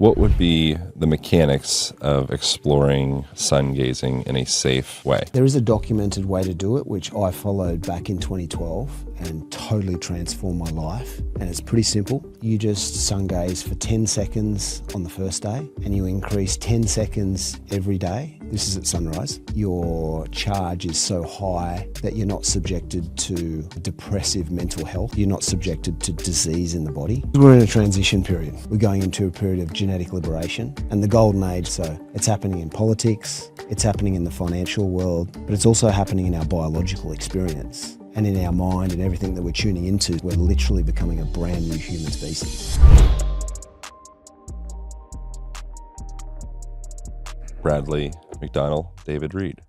What would be the mechanics of exploring sun gazing in a safe way? There is a documented way to do it, which I followed back in 2012 and totally transformed my life. And it's pretty simple. You just sun gaze for 10 seconds on the first day and you increase 10 seconds every day. This is at sunrise. Your charge is so high that you're not subjected to depressive mental health. You're not subjected to disease in the body. We're in a transition period. We're going into a period of genetic liberation and the golden age. So it's happening in politics, it's happening in the financial world, but it's also happening in our biological experience and in our mind and everything that we're tuning into. We're literally becoming a brand new human species. Bradley, McDonnell, David, Reid.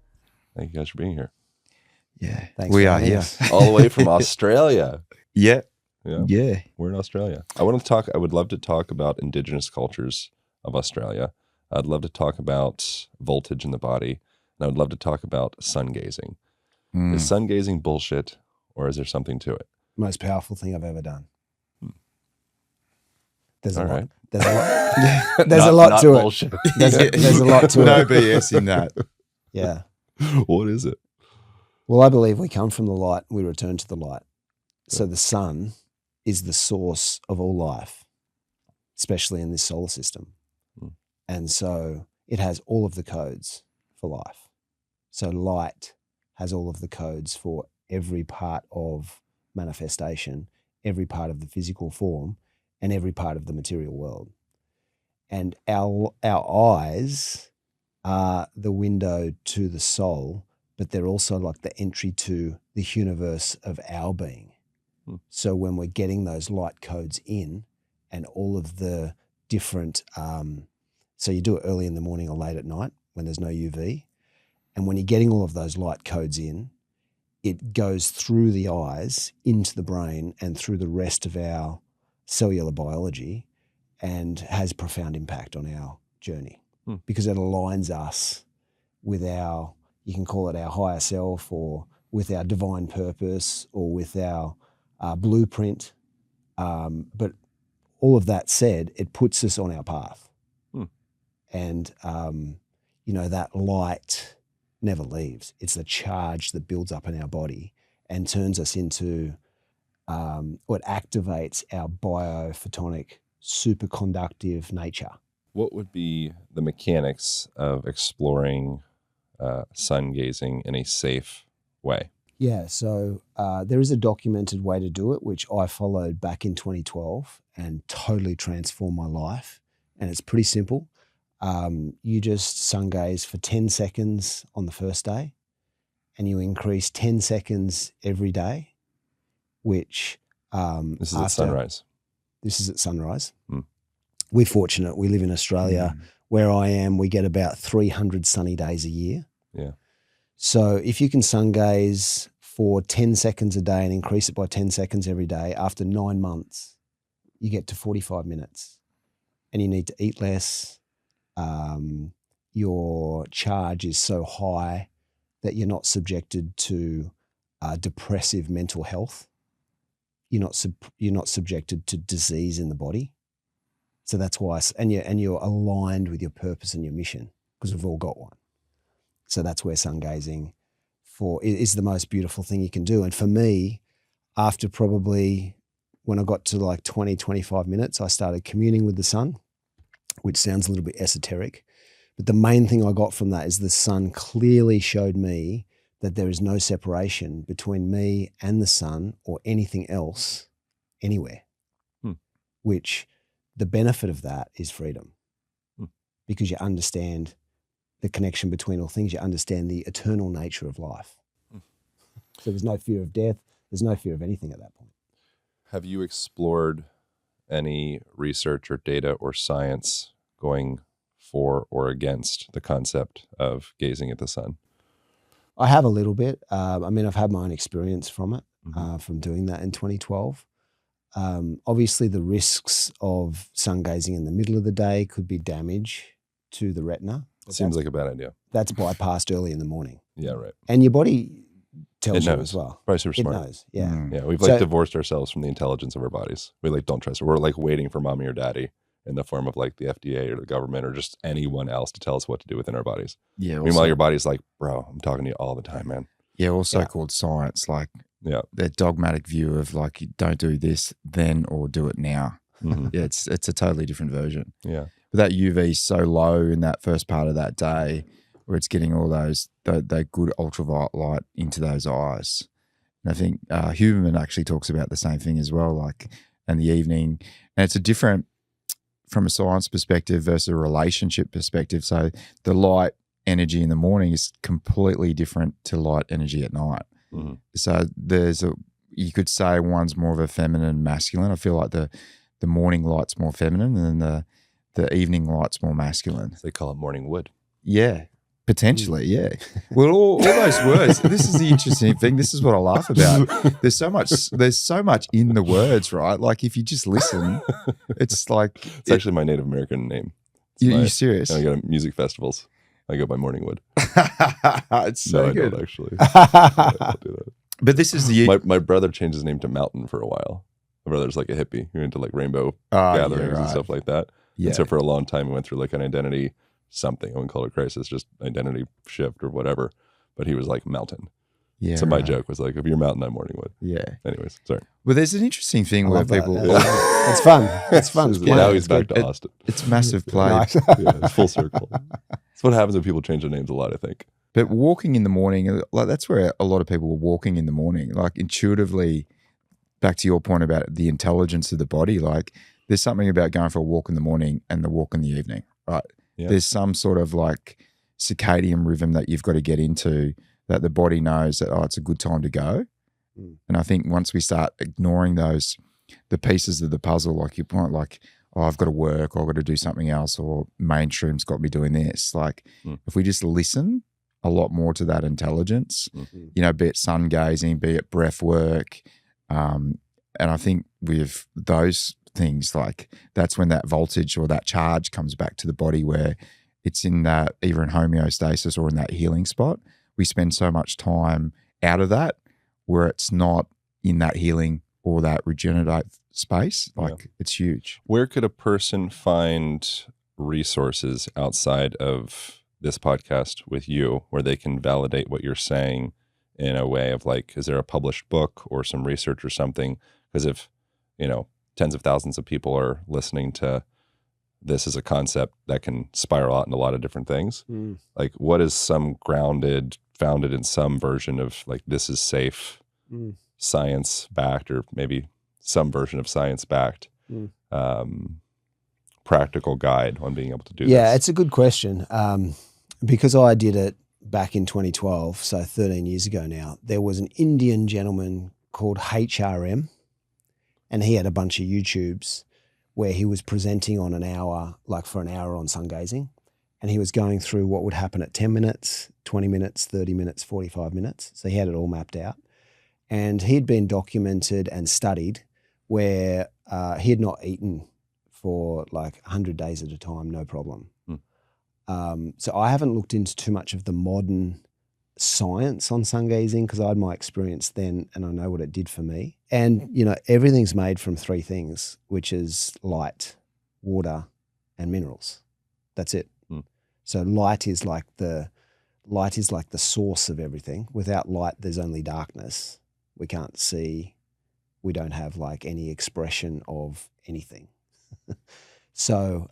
Thank you guys for being here. Yeah, Thanks we for are having here. us. All the way from Australia. Yeah, Yeah. We're in Australia. I would love to talk about Indigenous cultures of Australia. I'd love to talk about voltage in the body. And I would love to talk about sun gazing. Is sun gazing bullshit or is there something to it? Most powerful thing I've ever done. There's a All lot. right. There's a lot. There's a lot to bullshit. it. There's a lot to no it. BS in that. Yeah. What is it? Well, I believe we come from the light, we return to the light. So the sun is the source of all life, especially in this solar system. And so it has all of the codes for life. So light has all of the codes for every part of manifestation, every part of the physical form, and every part of the material world. And our eyes are the window to the soul, but they're also like the entry to the universe of our being. So when we're getting those light codes in and all of the different, so you do it early in the morning or late at night when there's no UV. And when you're getting all of those light codes in, it goes through the eyes into the brain and through the rest of our cellular biology and has profound impact on our journey because it aligns us with our, you can call it our higher self or with our divine purpose or with our blueprint. But all of that said, it puts us on our path. And, that light never leaves. It's the charge that builds up in our body and turns us into what activates our biophotonic superconductive nature. What would be the mechanics of exploring sun gazing in a safe way? Yeah, so there is a documented way to do it, which I followed back in 2012 and totally transformed my life. And it's pretty simple. You just sun gaze for 10 seconds on the first day and you increase 10 seconds every day, which this is at sunrise. This is at sunrise. We're fortunate. We live in Australia. Where I am, we get about 300 sunny days a year. Yeah. So if you can sun gaze for 10 seconds a day and increase it by 10 seconds every day, after 9 months, you get to 45 minutes and you need to eat less. Your charge is so high that you're not subjected to depressive mental health. You're not subjected to disease in the body. So that's why, and you're aligned with your purpose and your mission because we've all got one. So that's where sun gazing is the most beautiful thing you can do. And for me, after probably when I got to like 20, 25 minutes, I started communing with the sun, which sounds a little bit esoteric. But the main thing I got from that is the sun clearly showed me that there is no separation between me and the sun or anything else anywhere, which the benefit of that is freedom because you understand the connection between all things. You understand the eternal nature of life. So there's no fear of death. There's no fear of anything at that point. Have you explored any research or data or science going for or against the concept of gazing at the sun? I have a little bit. I've had my own experience from it, from doing that in 2012. Obviously, the risks of sun gazing in the middle of the day could be damage to the retina. Seems like a bad idea. That's bypassed early in the morning. Yeah, right. And your body tells you knows. as well. Probably super smart. It knows, yeah. Yeah, we've divorced ourselves from the intelligence of our bodies. We don't trust it. We're like waiting for mommy or daddy in the form of like the FDA or the government or just anyone else to tell us what to do within our bodies. Yeah. Meanwhile, your body's like, bro, I'm talking to you all the time, man. Yeah, also called science, like their dogmatic view of like, you don't do this then or do it now. Mm-hmm. Yeah, it's a totally different version. Yeah. But that UV is so low in that first part of that day where it's getting all those, that good ultraviolet light into those eyes. And I think Huberman actually talks about the same thing as well, like in the evening. And it's a different, from a science perspective versus a relationship perspective. So the light energy in the morning is completely different to light energy at night. Mm-hmm. So you could say one's more of a feminine and masculine. I feel like the morning light's more feminine and then the evening light's more masculine. So they call it morning wood. Yeah, potentially, yeah. Well, all those words, this is the interesting thing. This is what I laugh about. There's so much in the words, right? Like if you just listen, it's like... It's actually my Native American name. You're serious? I go to music festivals. I go by Morningwood. It's so good. I don't actually. I don't do that. But this is the... My brother changed his name to Mountain for a while. My brother's like a hippie. He went to like rainbow gatherings and stuff like that. Yeah. And so for a long time, we went through like an identity something. I wouldn't call it a crisis, just identity shift or whatever. But he was like Mountain. Yeah. So my joke was like, if you're Mountain, I'm Morningwood. Yeah. Anyways, sorry. Well, there's an interesting thing where people... It's fun. It's fun. Now he's back to Austin. It's massive play. It's full circle. That's what happens when people change their names a lot, I think. But walking in the morning, like that's where a lot of people are walking in the morning, like intuitively, back to your point about the intelligence of the body, like there's something about going for a walk in the morning and the walk in the evening, right? Yeah. There's some sort of like circadian rhythm that you've got to get into that the body knows that, it's a good time to go. Mm. And I think once we start ignoring the pieces of the puzzle, like you point, like, I've got to work, or I've got to do something else, or mainstream's got me doing this. Like if we just listen a lot more to that intelligence, be it sun gazing, be it breath work. And I think with those things, like that's when that voltage or that charge comes back to the body where it's in that either in homeostasis or in that healing spot. We spend so much time out of that where it's not in that healing or that regenerative space. Like it's huge. Where could a person find resources outside of this podcast with you where they can validate what you're saying in a way of like, is there a published book or some research or something? Because if, tens of thousands of people are listening to this as a concept that can spiral out into a lot of different things, like what is some founded in some version of like, this is safe, science backed, or maybe some version of science backed, practical guide on being able to do this? Yeah, it's a good question. Because I did it back in 2012, so 13 years ago now, there was an Indian gentleman called HRM, and he had a bunch of YouTubes where he was presenting on an hour, like for an hour on sungazing, and he was going through what would happen at 10 minutes, 20 minutes, 30 minutes, 45 minutes. So he had it all mapped out. And he'd been documented and studied where he had not eaten for like 100 days at a time, no problem. So I haven't looked into too much of the modern science on sungazing because I had my experience then and I know what it did for me. And, everything's made from three things, which is light, water, and minerals. That's it. So light is like the source of everything. Without light, there's only darkness. We can't see. We don't have like any expression of anything. So,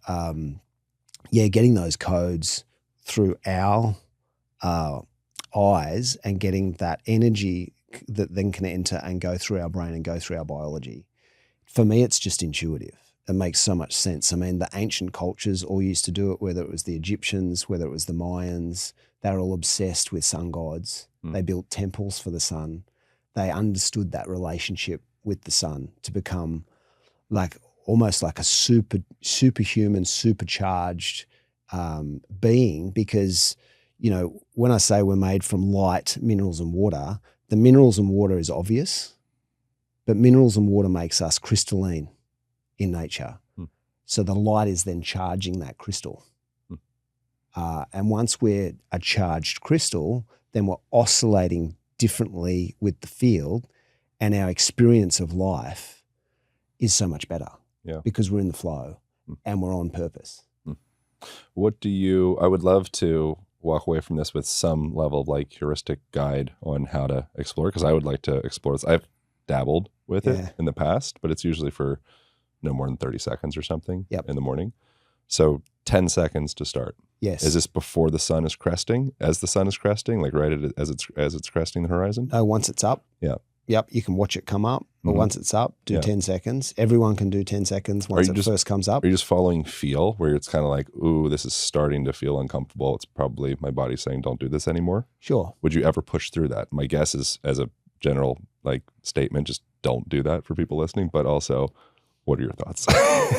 getting those codes through our eyes and getting that energy that then can enter and go through our brain and go through our biology. For me, it's just intuitive. It makes so much sense. I mean, the ancient cultures all used to do it, whether it was the Egyptians, whether it was the Mayans, they were all obsessed with sun gods. They built temples for the sun. They understood that relationship with the sun to become like almost like a superhuman, supercharged being because, when I say we're made from light, minerals and water, the minerals and water is obvious, but minerals and water makes us crystalline in nature. So the light is then charging that crystal. And once we're a charged crystal, then we're oscillating differently with the field and our experience of life is so much better because we're in the flow. and we're on purpose. I would love to walk away from this with some level of like heuristic guide on how to explore, because I would like to explore this. I've dabbled with it in the past, but it's usually for no more than 30 seconds or something in the morning. So 10 seconds to start. Yes. Is this before the sun is cresting? As the sun is cresting, like as it's cresting the horizon? No, once it's up. Yeah. Yep, you can watch it come up, but once it's up, do 10 seconds. Everyone can do 10 seconds once it first comes up. Are you just following feel, where it's kind of like, ooh, this is starting to feel uncomfortable. It's probably my body saying, don't do this anymore? Sure. Would you ever push through that? My guess is, as a general like statement, just don't do that for people listening, but also, what are your thoughts?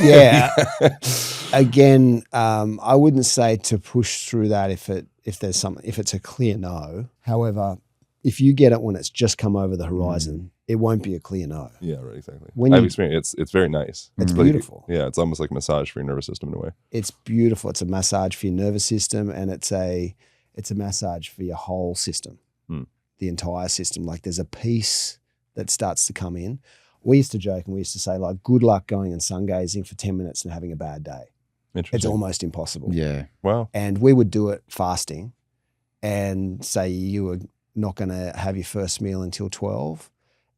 Yeah. Again, I wouldn't say to push through that if it's a clear no. However, if you get it when it's just come over the horizon, it won't be a clear no. Yeah, right, exactly. I've experienced it's very nice. It's beautiful. Yeah, it's almost like a massage for your nervous system in a way. It's beautiful. It's a massage for your nervous system, and it's a massage for your whole system, the entire system. Like there's a piece that starts to come in. We used to joke and we used to say, like, good luck going and sungazing for 10 minutes and having a bad day. It's almost impossible. Yeah. Wow. And we would do it fasting and say you were not going to have your first meal until 12,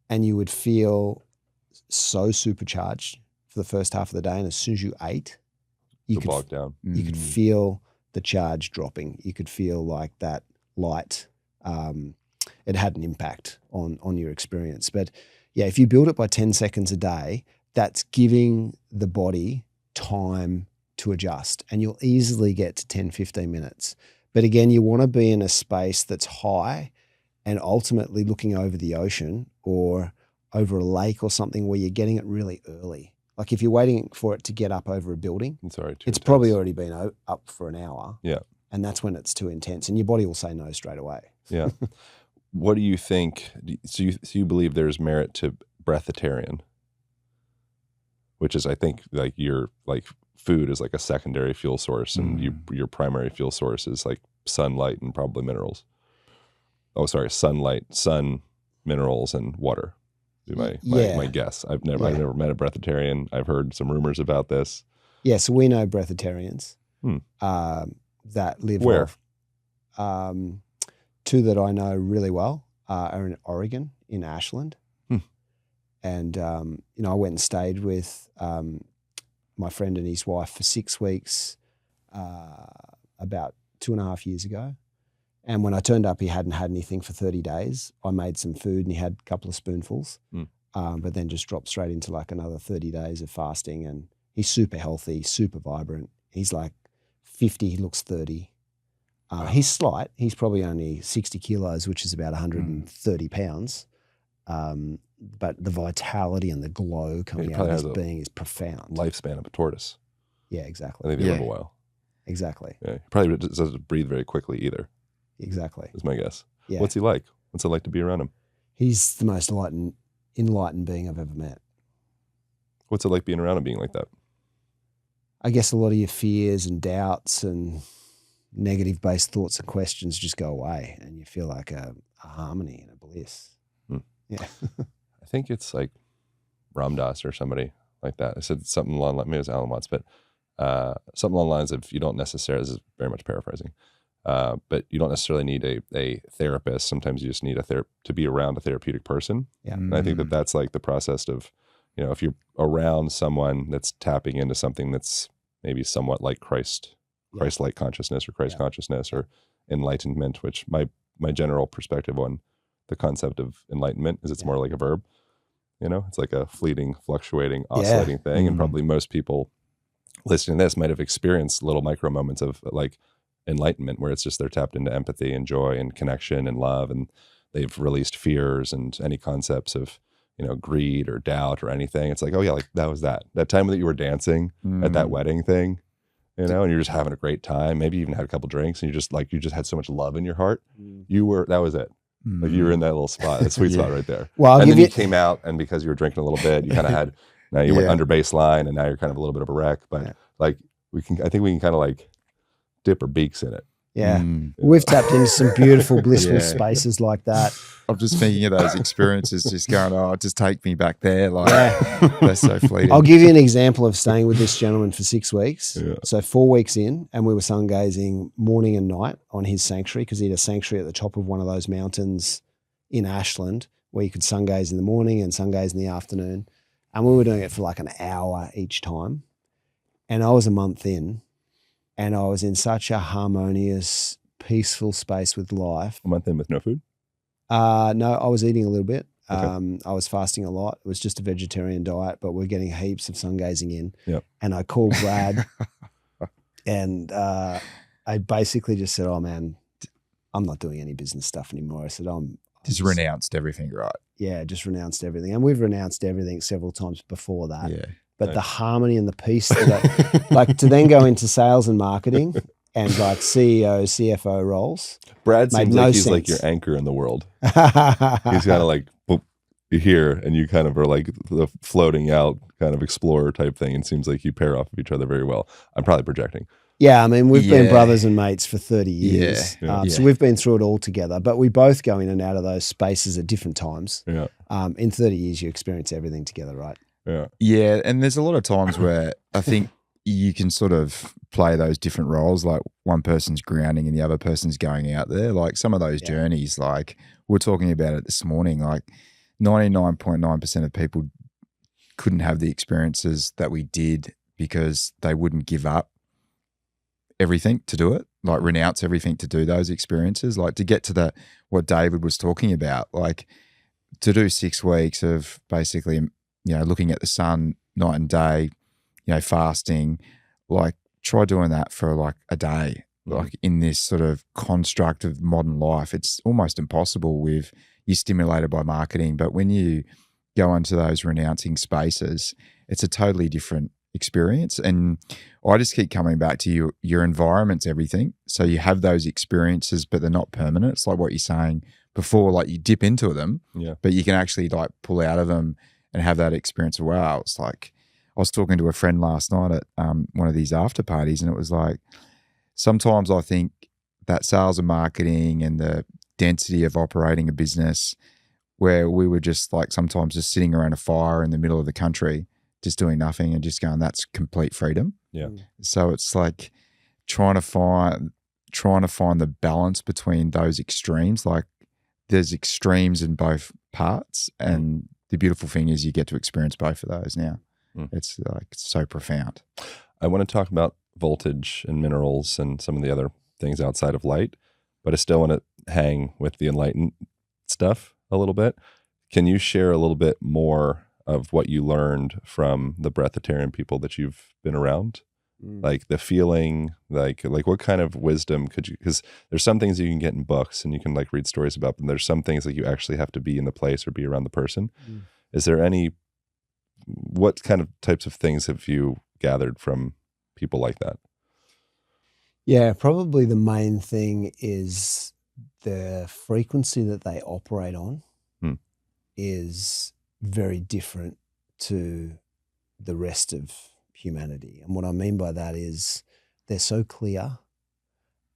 and you would feel so supercharged for the first half of the day. And as soon as you ate, you could bog down. You could feel the charge dropping. You could feel like that light. It had an impact on your experience. But yeah, if you build it by 10 seconds a day, that's giving the body time to adjust, and you'll easily get to 10, 15 minutes. But again, you want to be in a space that's high and ultimately looking over the ocean or over a lake or something where you're getting it really early. Like if you're waiting for it to get up over a building, it's probably already been up for an hour. Yeah. And that's when it's too intense, and your body will say no straight away. Yeah. What do you think? So you believe there's merit to breatharian, which is, I think, like your food is like a secondary fuel source, and your primary fuel source is like sunlight and probably minerals. Oh, sorry, sunlight, sun, minerals, and water. My guess. I've never met a breatharian. I've heard some rumors about this. Yeah, so we know breatharians that live where. Two that I know really well are in Oregon, in Ashland. And, I went and stayed with my friend and his wife for 6 weeks about 2.5 years ago. And when I turned up, he hadn't had anything for 30 days. I made some food and he had a couple of spoonfuls, but then just dropped straight into like another 30 days of fasting. And he's super healthy, super vibrant. He's like 50, he looks 30. He's slight. He's probably only 60 kilos, which is about 130 pounds. But the vitality and the glow coming out of his being is profound. Lifespan of a tortoise. Yeah, exactly. They live a while. Exactly. Yeah, he probably doesn't breathe very quickly either. Exactly. Is my guess. Yeah. What's he like? What's it like to be around him? He's the most enlightened being I've ever met. What's it like being around him being like that? I guess a lot of your fears and doubts and negative-based thoughts and questions just go away, and you feel like a harmony and a bliss. Yeah. I think it's like Ram Dass or somebody like that. I said something along, maybe it was Alan Watts, but something along the lines of, you don't necessarily, this is very much paraphrasing, but you don't necessarily need a therapist. Sometimes you just need to be around a therapeutic person. Yeah. And I think that's like the process of, if you're around someone that's tapping into something that's maybe somewhat like Christ-like consciousness or Christ consciousness or enlightenment, which my general perspective on the concept of enlightenment is it's more like a verb. It's like a fleeting, fluctuating, oscillating thing. And probably most people listening to this might have experienced little micro moments of like enlightenment where it's just they're tapped into empathy and joy and connection and love, and they've released fears and any concepts of greed or doubt or anything. It's like, oh yeah, like that was that time that you were dancing at that wedding thing, and you're just having a great time. Maybe you even had a couple drinks and you just had so much love in your heart. That was it. Like you were in that little spot, that sweet spot right there. Well, and then you came out, and because you were drinking a little bit, you kind of had, now you went under baseline, and now you're kind of a little bit of a wreck. But I think we can kind of like dip our beaks in it. Yeah. We've tapped into some beautiful, blissful spaces like that. I'm just thinking of those experiences, just going, oh, just take me back there. Like, they're so fleeting. I'll give you an example of staying with this gentleman for 6 weeks. Yeah. So 4 weeks in, and we were sungazing morning and night on his sanctuary, because he had a sanctuary at the top of one of those mountains in Ashland where you could sungaze in the morning and sungaze in the afternoon. And we were doing it for like an hour each time. And I was a month in, and I was in such a harmonious, peaceful space with life. A month in with no food? No, I was eating a little bit. Okay. I was fasting a lot. It was just a vegetarian diet, but we're getting heaps of sungazing in. Yep. And I called Brad and I basically just said, oh man, I'm not doing any business stuff anymore. I said, just renounced everything, right? Yeah, just renounced everything. And we've renounced everything several times before that. Yeah. But the harmony and the peace, like to then go into sales and marketing and like CEO, CFO roles. Brad seems like he's like your anchor in the world. He's kind of like, boop, you're here, and you kind of are like the floating out kind of explorer type thing. And seems like you pair off of each other very well. I'm probably projecting. Yeah, I mean, we've been brothers and mates for 30 years. Yeah. So we've been through it all together, but we both go in and out of those spaces at different times. Yeah. In 30 years, you experience everything together, right? Yeah. Yeah. And there's a lot of times where I think you can sort of play those different roles, like one person's grounding and the other person's going out there. Like some of those journeys, like we're talking about it this morning, like 99.9% of people couldn't have the experiences that we did because they wouldn't give up everything to do it, like renounce everything to do those experiences, like to get to what David was talking about, like to do 6 weeks of basically, looking at the sun night and day, fasting, like try doing that for like a day, like in this sort of construct of modern life. It's almost impossible with you're stimulated by marketing, but when you go into those renouncing spaces, it's a totally different experience. And I just keep coming back to your environment's everything. So you have those experiences, but they're not permanent. It's like what you're saying before, like you dip into them, but you can actually like pull out of them and have that experience. Wow. It's like, I was talking to a friend last night at one of these after parties, and it was like, sometimes I think that sales and marketing and the density of operating a business where we were just like sometimes just sitting around a fire in the middle of the country, just doing nothing and just going, that's complete freedom. Yeah. So it's like trying to find the balance between those extremes. Like there's extremes in both parts, and the beautiful thing is you get to experience both of those now. It's like so profound. I want to talk about voltage and minerals and some of the other things outside of light, but I still want to hang with the enlightened stuff a little bit. Can you share a little bit more of what you learned from the breatharian people that you've been around? Like the feeling, like what kind of wisdom could you, because there's some things you can get in books and you can like read stories about, and there's some things that you actually have to be in the place or be around the person. Is there what kind of types of things have you gathered from people like that? Yeah, probably the main thing is the frequency that they operate on is very different to the rest of humanity. And what I mean by that is they're so clear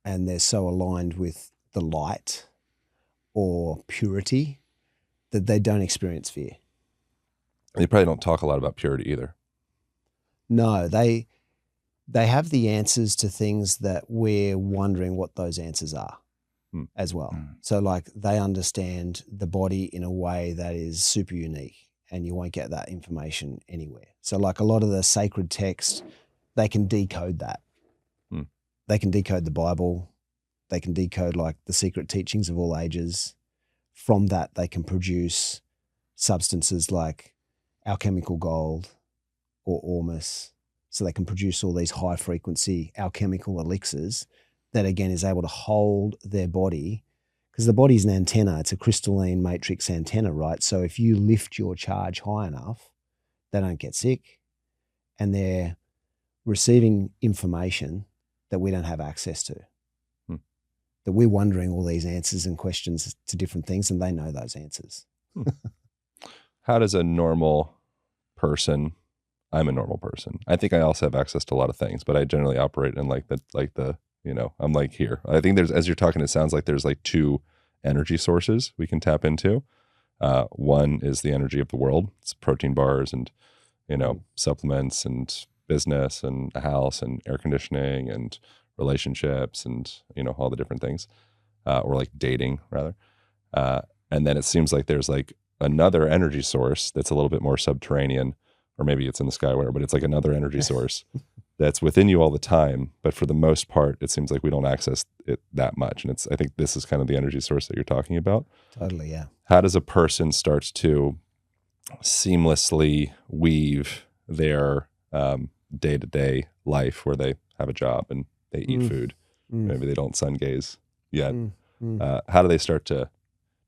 and they're so aligned with the light or purity that they don't experience fear. They probably don't talk a lot about purity either. No, they have the answers to things that we're wondering what those answers are as well. So like they understand the body in a way that is super unique, and you won't get that information anywhere. So like a lot of the sacred text, they can decode that. They can decode the Bible. They can decode like the secret teachings of all ages. From that, they can produce substances like alchemical gold or ormus. So they can produce all these high frequency alchemical elixirs that again is able to hold their body, because the body's an antenna. It's a crystalline matrix antenna, right? So if you lift your charge high enough, they don't get sick, and they're receiving information that we don't have access to. That we're wondering all these answers and questions to different things, and they know those answers. How does a normal person, I'm a normal person, I think I also have access to a lot of things, but I generally operate in like the I'm like here. I think there's, as you're talking, it sounds like there's like two energy sources we can tap into. One is the energy of the world. It's protein bars and, supplements and business and a house and air conditioning and relationships and, all the different things, or like dating rather. And then it seems like there's like another energy source that's a little bit more subterranean, or maybe it's in the sky, whatever, but it's like another energy source that's within you all the time. But for the most part, it seems like we don't access it that much. And I think this is kind of the energy source that you're talking about. Totally, yeah. How does a person start to seamlessly weave their day-to-day life where they have a job and they eat food? Maybe they don't sun gaze yet. How do they start to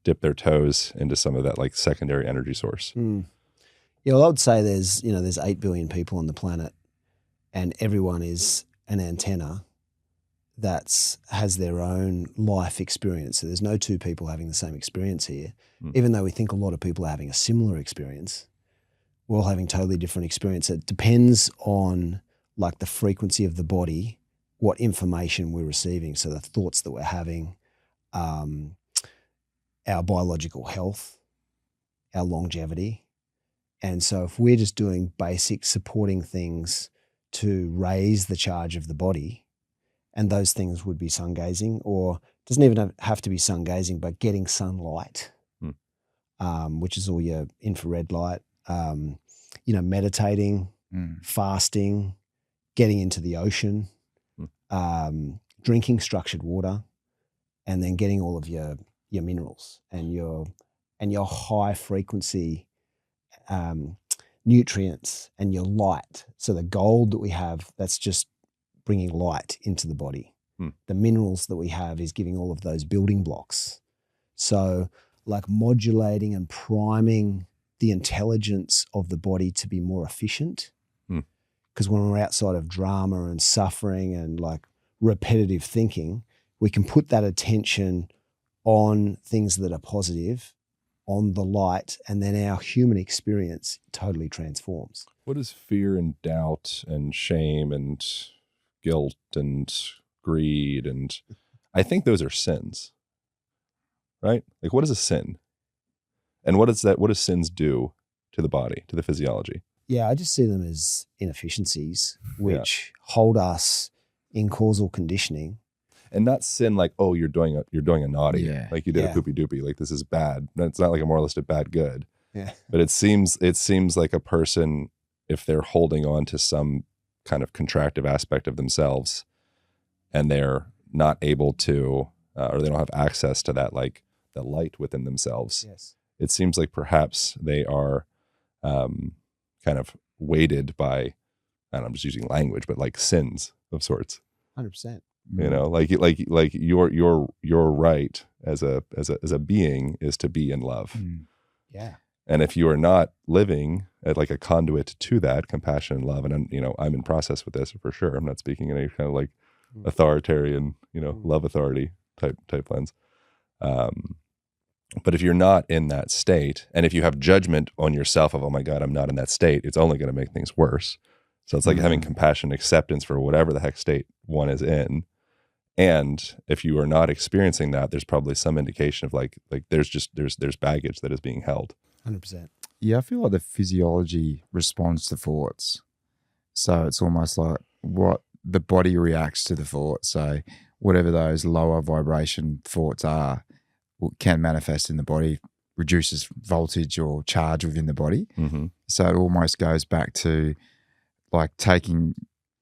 dip their toes into some of that like secondary energy source? Yeah, well, I would say there's 8 billion people on the planet, and everyone is an antenna that has their own life experience. So there's no two people having the same experience here. Even though we think a lot of people are having a similar experience, we're all having totally different experience. It depends on like the frequency of the body, what information we're receiving. So the thoughts that we're having, our biological health, our longevity. And so if we're just doing basic supporting things to raise the charge of the body, and those things would be sun gazing, or it doesn't even have to be sun gazing, but getting sunlight, which is all your infrared light, meditating, fasting, getting into the ocean, drinking structured water, and then getting all of your minerals and your high frequency nutrients and your light. So the gold that we have, that's just bringing light into the body. The minerals that we have is giving all of those building blocks. So like modulating and priming the intelligence of the body to be more efficient. Because when we're outside of drama and suffering and like repetitive thinking, we can put that attention on things that are positive, on the light, and then our human experience totally transforms. What is fear and doubt and shame and guilt and greed? And I think those are sins, right? Like, what is a sin? And what does sins do to the body, to the physiology? Yeah, I just see them as inefficiencies which hold us in causal conditioning. And not sin like, oh, you're doing a naughty, like you did a poopy doopy, like this is bad. It's not like a moralistic bad good. Yeah. But it seems like a person, if they're holding on to some kind of contractive aspect of themselves, and they're not able to, or they don't have access to that, like the light within themselves. Yes. It seems like perhaps they are kind of weighted by, and I'm just using language, but like sins of sorts. 100%. Like your right as a being is to be in love. Yeah. And if you are not living at like a conduit to that compassion and love, and I'm in process with this for sure. I'm not speaking in any kind of like authoritarian, love authority type lens. But if you're not in that state, and if you have judgment on yourself of, oh my God, I'm not in that state, it's only going to make things worse. So it's like having compassion, acceptance for whatever the heck state one is in. And if you are not experiencing that, there's probably some indication of like there's baggage that is being held. 100%. Yeah, I feel like the physiology responds to thoughts. So it's almost like what the body reacts to the thought. So whatever those lower vibration thoughts are, can manifest in the body, reduces voltage or charge within the body. So it almost goes back to like taking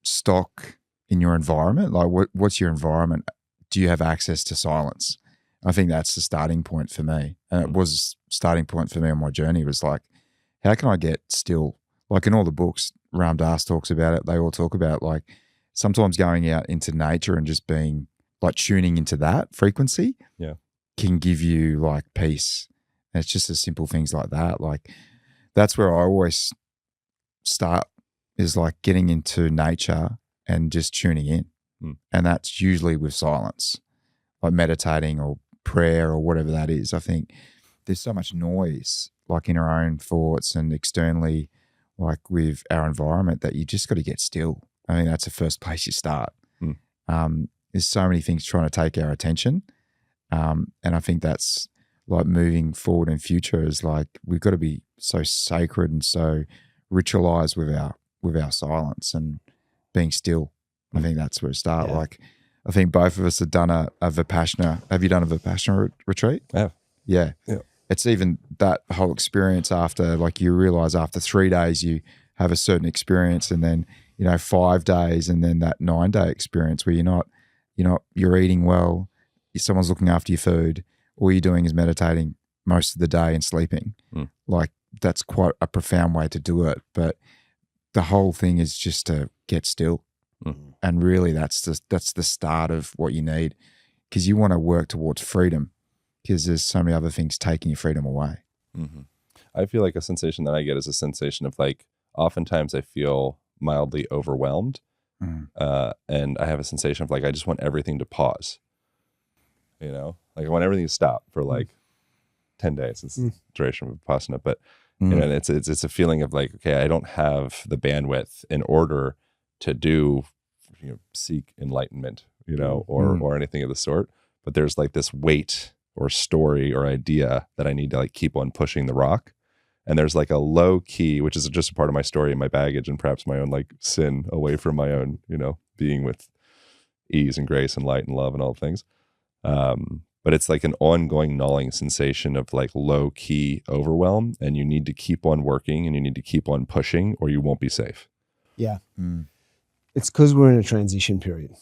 stock in your environment. Like what's your environment? Do you have access to silence? I think that's the starting point for me. And it was a starting point for me on my journey, was like, how can I get still? Like in all the books, Ram Dass talks about it. They all talk about like sometimes going out into nature and just being like tuning into that frequency can give you like peace. And it's just as simple things like that. Like that's where I always start, is like getting into nature and just tuning in. And that's usually with silence, like meditating or prayer or whatever that is. I think there's so much noise like in our own thoughts and externally, like with our environment, that you just got to get still. I mean, that's the first place you start. there's so many things trying to take our attention. And I think that's like moving forward in future is like we've got to be so sacred and so ritualized with our silence and being still. I think that's where it starts. Yeah. Like I think both of us have done a Vipassana. Have you done a Vipassana retreat? I have. Yeah. It's even that whole experience after, like you realize after 3 days you have a certain experience, and then 5 days, and then that 9-day experience where you're eating well, someone's looking after your food, all you're doing is meditating most of the day and sleeping. Like that's quite a profound way to do it, but the whole thing is just to get still. And really that's the start of what you need, because you want to work towards freedom, because there's so many other things taking your freedom away. I feel like a sensation that I get is a sensation of like, oftentimes I feel mildly overwhelmed. And I have a sensation of like, I just want everything to pause, like I want everything to stop for like 10 days. It's the duration of Vipassana, but and it's a feeling of like, okay, I don't have the bandwidth in order to do, seek enlightenment, or anything of the sort. But there's like this weight or story or idea that I need to like keep on pushing the rock. And there's like a low key, which is just a part of my story and my baggage and perhaps my own like sin away from my own, being with ease and grace and light and love and all things. But it's like an ongoing gnawing sensation of like low key overwhelm, and you need to keep on working and you need to keep on pushing or you won't be safe. Yeah. It's because we're in a transition period.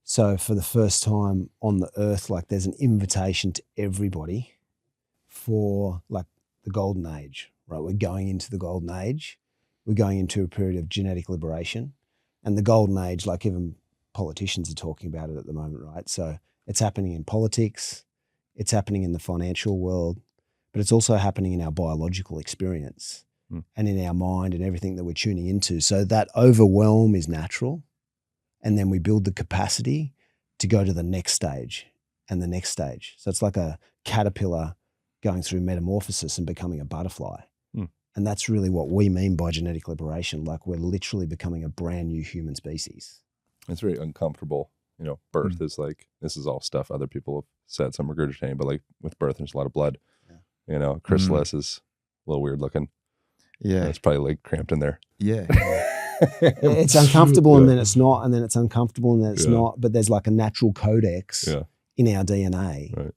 So for the first time on the earth, like there's an invitation to everybody for like the golden age, right? We're going into the golden age. We're going into a period of genetic liberation. And the golden age, like even politicians are talking about it at the moment, right? So it's happening in politics, it's happening in the financial world, but it's also happening in our biological experience and in our mind and everything that we're tuning into. So that overwhelm is natural. And then we build the capacity to go to the next stage and the next stage. So it's like a caterpillar going through metamorphosis and becoming a butterfly. And that's really what we mean by genetic liberation. Like we're literally becoming a brand new human species. It's very uncomfortable. Birth is like, this is all stuff other people have said, some regurgitating, but like with birth, there's a lot of blood. Chrysalis is a little weird looking. Yeah. It's probably like cramped in there. Yeah. It's uncomfortable and then it's not, and then it's uncomfortable and then it's not. But there's like a natural codex in our DNA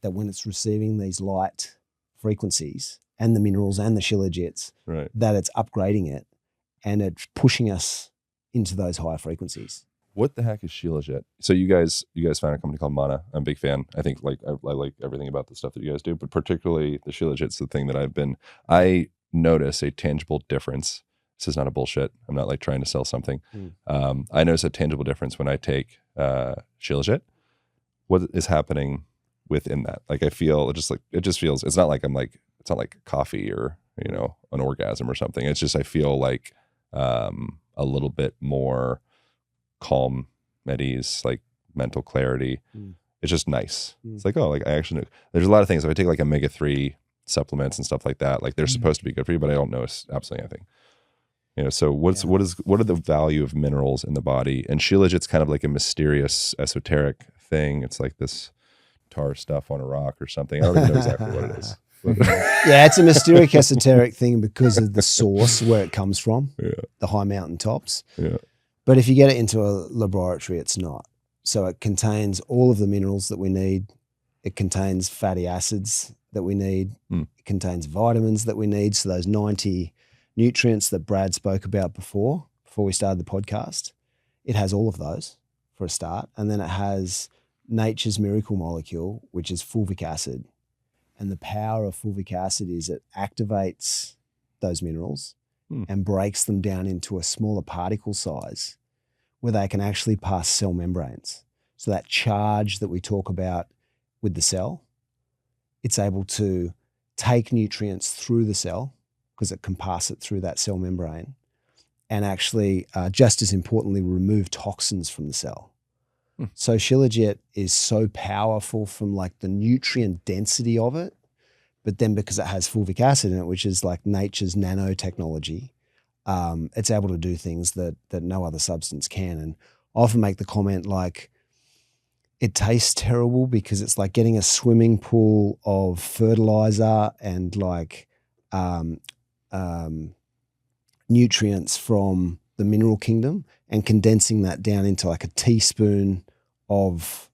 that when it's receiving these light frequencies and the minerals and the Shilajits, that it's upgrading it and it's pushing us into those higher frequencies. What the heck is Shilajit? So you guys found a company called Manna. I'm a big fan. I think like I like everything about the stuff that you guys do, but particularly the Shilajit's the thing that I notice a tangible difference. This is not a bullshit. I'm not like trying to sell something. I notice a tangible difference when I take Shilajit. What is happening within that? Like I feel it just feels, it's not like coffee or, an orgasm or something. It's just, I feel like a little bit more calm, at ease, like mental clarity. It's just nice. It's like, I actually, there's a lot of things. If I take like omega-3 supplements and stuff like that, like they're supposed to be good for you, but I don't notice absolutely anything. So what are the value of minerals in the body? And Shilajit's kind of like a mysterious, esoteric thing. It's like this tar stuff on a rock or something. I don't even know exactly what it is. Yeah, it's a mysterious, esoteric thing because of the source where it comes from, the high mountain tops. Yeah. But if you get it into a laboratory, it's not. So it contains all of the minerals that we need. It contains fatty acids that we need. It contains vitamins that we need. So those 90 nutrients that Brad spoke about before we started the podcast, it has all of those for a start. And then it has nature's miracle molecule, which is fulvic acid. And the power of fulvic acid is it activates those minerals and breaks them down into a smaller particle size where they can actually pass cell membranes. So that charge that we talk about with the cell, it's able to take nutrients through the cell because it can pass it through that cell membrane and actually, just as importantly, remove toxins from the cell. So Shilajit is so powerful from like the nutrient density of it, but then because it has fulvic acid in it, which is like nature's nanotechnology, it's able to do things that no other substance can. And I often make the comment like, it tastes terrible because it's like getting a swimming pool of fertilizer and like nutrients from the mineral kingdom and condensing that down into like a teaspoon of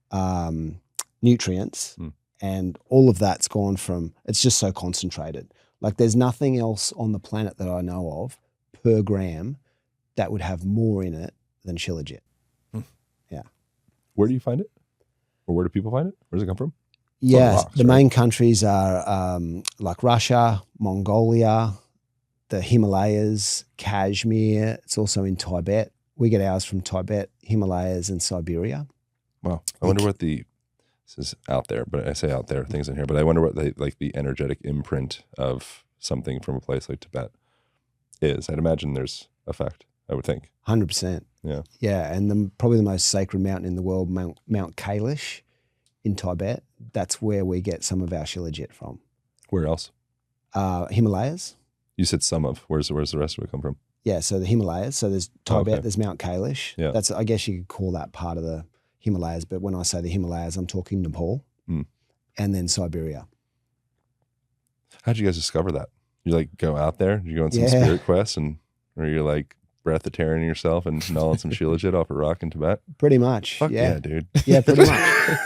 nutrients. And all of that's gone from, it's just so concentrated. Like there's nothing else on the planet that I know of per gram that would have more in it than Shilajit. Yeah. Where do you find it? Or where do people find it? Where does it come from? Yeah, rocks, the right? main countries are like Russia, Mongolia, the Himalayas, Kashmir. It's also in Tibet. We get ours from Tibet, Himalayas, and Siberia. Wow. I wonder what this is out there, but I say out there, things in here, but I wonder what the energetic imprint of something from a place like Tibet is. I'd imagine there's effect, I would think. 100%. Yeah. Yeah, and probably the most sacred mountain in the world, Mount Kailash in Tibet, that's where we get some of our Shilajit from. Where else? Himalayas. You said some of. Where's the rest of it come from? Yeah, so the Himalayas. So there's Tibet, okay. There's Mount Kailash. Yeah. That's, I guess you could call that part of the Himalayas, but when I say the Himalayas, I'm talking Nepal and then Siberia. How'd you guys discover that? You like go out there? You go on some spirit quests or you're like breatharianing yourself and gnawing some Shilajit off a rock in Tibet? Pretty much. Fuck yeah, dude. Yeah, pretty much.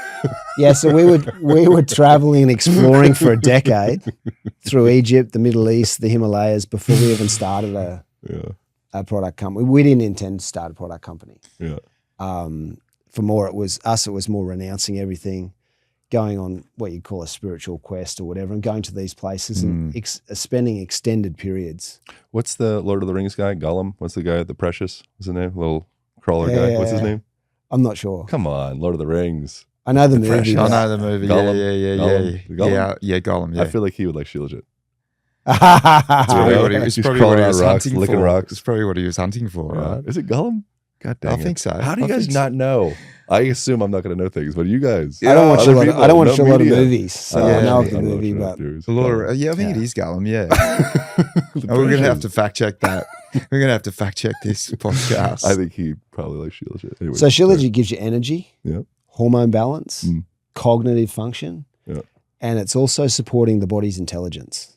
Yeah, so we were traveling and exploring for a decade through Egypt, the Middle East, the Himalayas before we even started a product company. We didn't intend to start a product company. Yeah. For more, it was more renouncing everything, going on what you call a spiritual quest or whatever, and going to these places and spending extended periods. What's the Lord of the Rings guy? Gollum? What's the guy, the Precious? What's his name? Little crawler guy. What's his name? I'm not sure. Come on, Lord of the Rings. I know the movie. I know the movie. Gollum. Yeah, Gollum. Yeah. I feel like he would like Shilajit. That's probably what he was He's crawling around rocks, hunting licking for. rocks. It's probably what he was hunting for, right? Is it Gollum? God dang I it. think so. How do you I guys think not know? I assume I'm not going to know things, but you guys. I don't watch other a lot. people, I don't watch no a lot of media. movies, so I know of the I'm movie. watching But afterwards. A lot of, yeah, I think it is Gollum. Yeah, and we're gonna have to fact check that. We're gonna have to fact check this podcast. I think he probably likes Shilajit. Anyway, so Shilajit gives you energy, yeah, hormone balance, cognitive function, and it's also supporting the body's intelligence,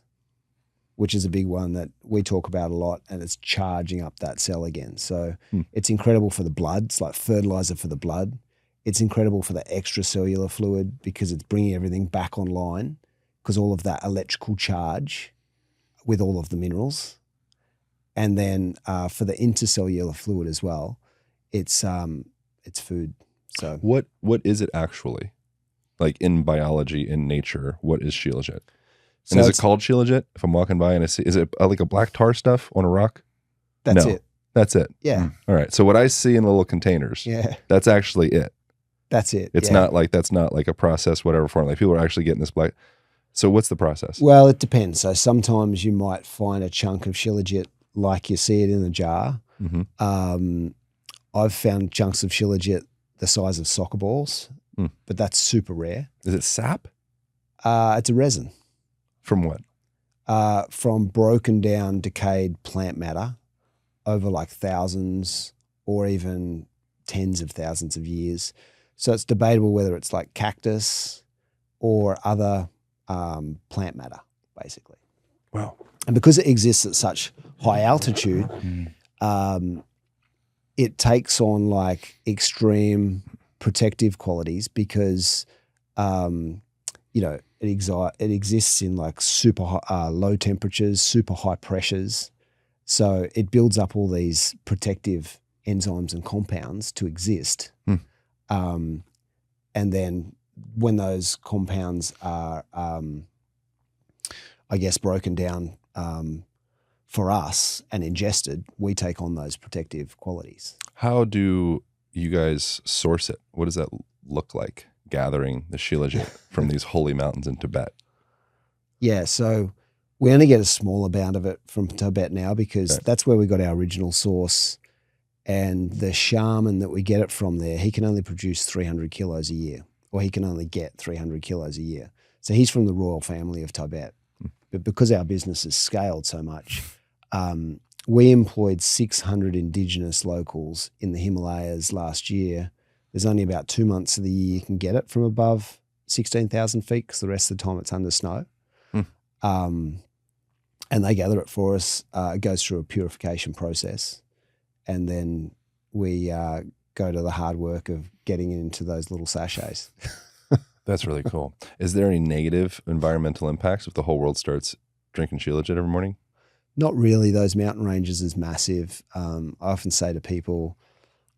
which is a big one that we talk about a lot, and it's charging up that cell again. So it's incredible for the blood. It's like fertilizer for the blood. It's incredible for the extracellular fluid because it's bringing everything back online because all of that electrical charge with all of the minerals. And then for the intercellular fluid as well, it's food. So what is it actually? Like in biology, in nature, what is Shilajit? And is it called Shilajit? If I'm walking by and I see, is it like a black tar stuff on a rock? That's No. it. That's it. Yeah. All right. So what I see in little containers, that's actually it. That's it. It's not like, that's not like a process, whatever form. Like people are actually getting this black. So what's the process? Well, it depends. So sometimes you might find a chunk of Shilajit like you see it in a jar. I've found chunks of Shilajit the size of soccer balls, but that's super rare. Is it sap? It's a resin. From what? From broken down, decayed plant matter over like thousands or even tens of thousands of years. So it's debatable whether it's like cactus or other plant matter, basically. Wow. And because it exists at such high altitude, it takes on like extreme protective qualities because, it exists in like super high, low temperatures, super high pressures. So it builds up all these protective enzymes and compounds to exist. And then when those compounds are, broken down for us and ingested, we take on those protective qualities. How do you guys source it? What does that look like, gathering the Shilajit from these holy mountains in Tibet? Yeah, so we only get a small amount of it from Tibet now because that's where we got our original source. And the shaman that we get it from there, he can only produce 300 kilos a year, or he can only get 300 kilos a year. So he's from the royal family of Tibet. But because our business has scaled so much, we employed 600 Indigenous locals in the Himalayas last year. There's only about 2 months of the year you can get it from above 16,000 feet because the rest of the time it's under snow. And they gather it for us. It goes through a purification process. And then we go to the hard work of getting it into those little sachets. That's really cool. Is there any negative environmental impacts if the whole world starts drinking Shilajit every morning? Not really. Those mountain ranges is massive. I often say to people,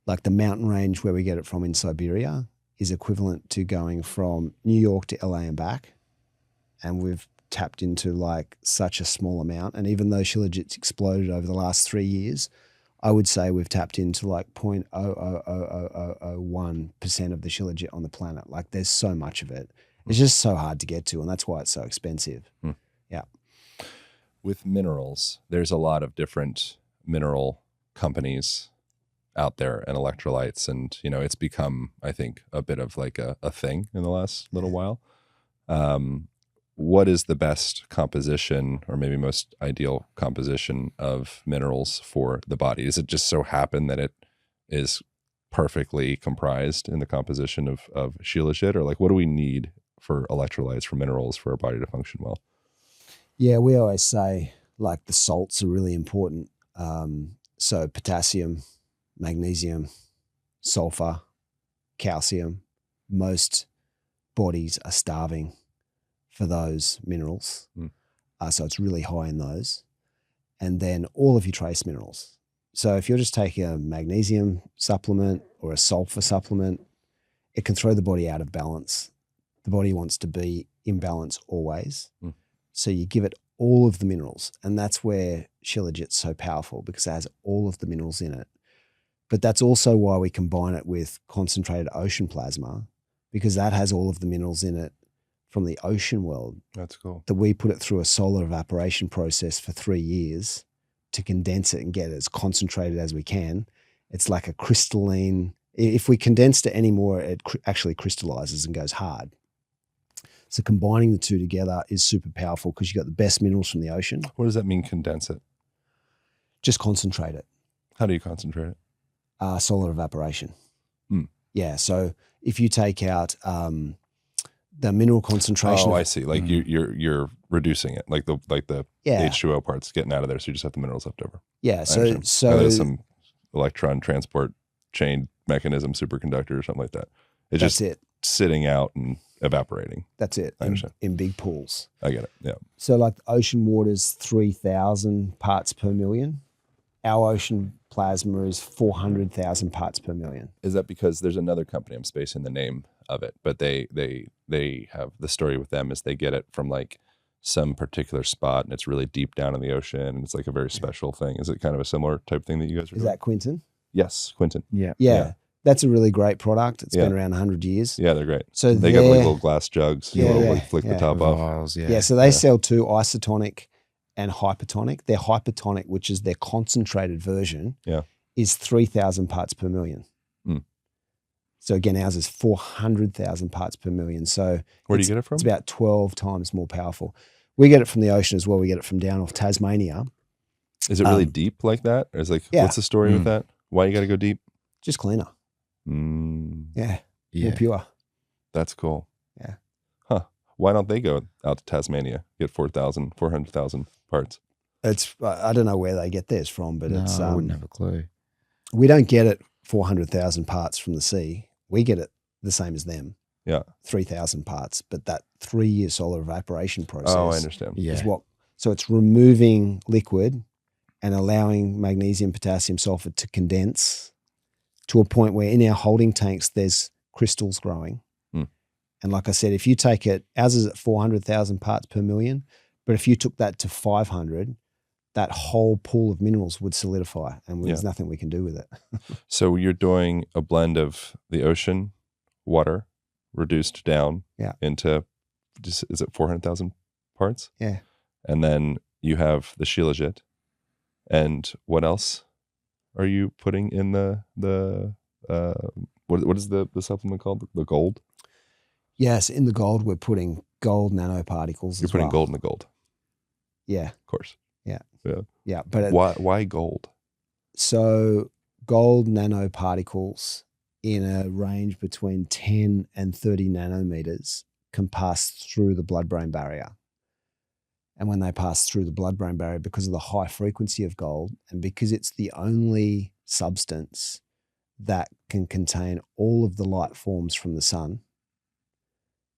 like the mountain range where we get it from in Siberia is equivalent to going from New York to LA and back. And we've tapped into like such a small amount. And even though Shilajit's exploded over the last 3 years, I would say we've tapped into like 0.00001% of the Shilajit on the planet. Like there's so much of it. It's just so hard to get to, and that's why it's so expensive. Yeah. With minerals, there's a lot of different mineral companies out there and electrolytes. And, you know, it's become, I think, a bit of like a thing in the last little while. What is the best composition or maybe most ideal composition of minerals for the body? Does it just so happen that it is perfectly comprised in the composition of Shilajit? Or like, what do we need for electrolytes, for minerals, for our body to function well? Yeah, we always say like the salts are really important. So potassium, magnesium, sulfur, calcium, most bodies are starving for those minerals. So it's really high in those. And then all of your trace minerals. So if you're just taking a magnesium supplement or a sulfur supplement, it can throw the body out of balance. The body wants to be in balance always. So you give it all of the minerals. And that's where Shilajit's so powerful, because it has all of the minerals in it. But that's also why we combine it with concentrated ocean plasma, because that has all of the minerals in it from the ocean world. That's cool. That we put it through a solar evaporation process for 3 years to condense it and get it as concentrated as we can. It's like a crystalline, if we condensed it anymore, it actually crystallizes and goes hard. So combining the two together is super powerful because you got the best minerals from the ocean. What does that mean, condense it? Just concentrate it. How do you concentrate it? Solar evaporation. Yeah, so if you take out the mineral concentration. Oh, I see. Like you're reducing it, like the H2O parts getting out of there, so you just have the minerals left over. Yeah. So there's some electron transport chain mechanism, superconductor or something like that. It's just sitting out and evaporating. That's it. I understand. In big pools. I get it. Yeah. So like ocean water's 3,000 parts per million. Our ocean plasma is 400,000 parts per million. Is that because there's another company, I'm spacing the name of it, but they have, the story with them is they get it from like some particular spot and it's really deep down in the ocean and it's like a very special thing. Is it kind of a similar type thing that you guys are doing? Is that Quinton? Yes, Quinton. Yeah. That's a really great product. It's been around 100 years. Yeah, they're great. So they got like little glass jugs. Flick the top off. So they sell two, isotonic and hypertonic. Their hypertonic, which is their concentrated version, is 3,000 parts per million. So again, ours is 400,000 parts per million. So where do you get it from? It's about 12 times more powerful. We get it from the ocean as well. We get it from down off Tasmania. Is it really deep like that? Or is like, what's the story with that? Why you got to go deep? Just cleaner. Yeah. More pure. That's cool. Yeah. Huh. Why don't they go out to Tasmania, get 400,000 parts? It's, I don't know where they get theirs from, but it's, I wouldn't have a clue. We don't get it 400,000 parts from the sea. We get it the same as them. Yeah. 3,000 parts, but that 3-year solar evaporation process. Oh, I understand. Is what, so it's removing liquid and allowing magnesium, potassium, sulfur to condense to a point where in our holding tanks, there's crystals growing. And like I said, if you take it, ours is at 400,000 parts per million, but if you took that to 500, that whole pool of minerals would solidify and there's nothing we can do with it. So you're doing a blend of the ocean water reduced down into, is it 400,000 parts? Yeah. And then you have the Shilajit. And what else are you putting in the what is the supplement called? The gold? Yes, in the gold, we're putting gold nanoparticles. You're putting gold in the gold. Yeah. Of course. Yeah. Yeah. Yeah, but Why gold? so gold nanoparticles in a range between 10 and 30 nanometers can pass through the blood-brain barrier. And when they pass through the blood-brain barrier, because of the high frequency of gold and because it's the only substance that can contain all of the light forms from the sun,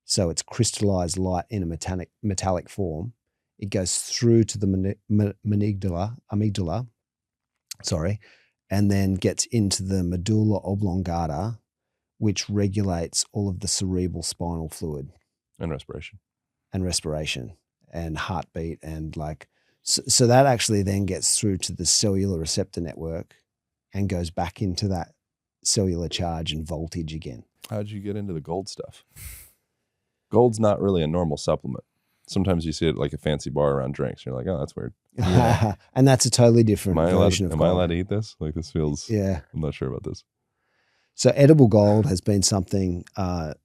so it's crystallized light in a metallic form, it goes through to the amygdala, and then gets into the medulla oblongata, which regulates all of the cerebral spinal fluid And respiration. And heartbeat. And so that actually then gets through to the cellular receptor network and goes back into that cellular charge and voltage again. How'd you get into the gold stuff? Gold's not really a normal supplement. Sometimes you see it like a fancy bar around drinks. You're like, oh, that's weird. Yeah. And that's a totally different version of gold. Am I allowed to eat this? Like, this feels, yeah. I'm not sure about this. So edible gold has been something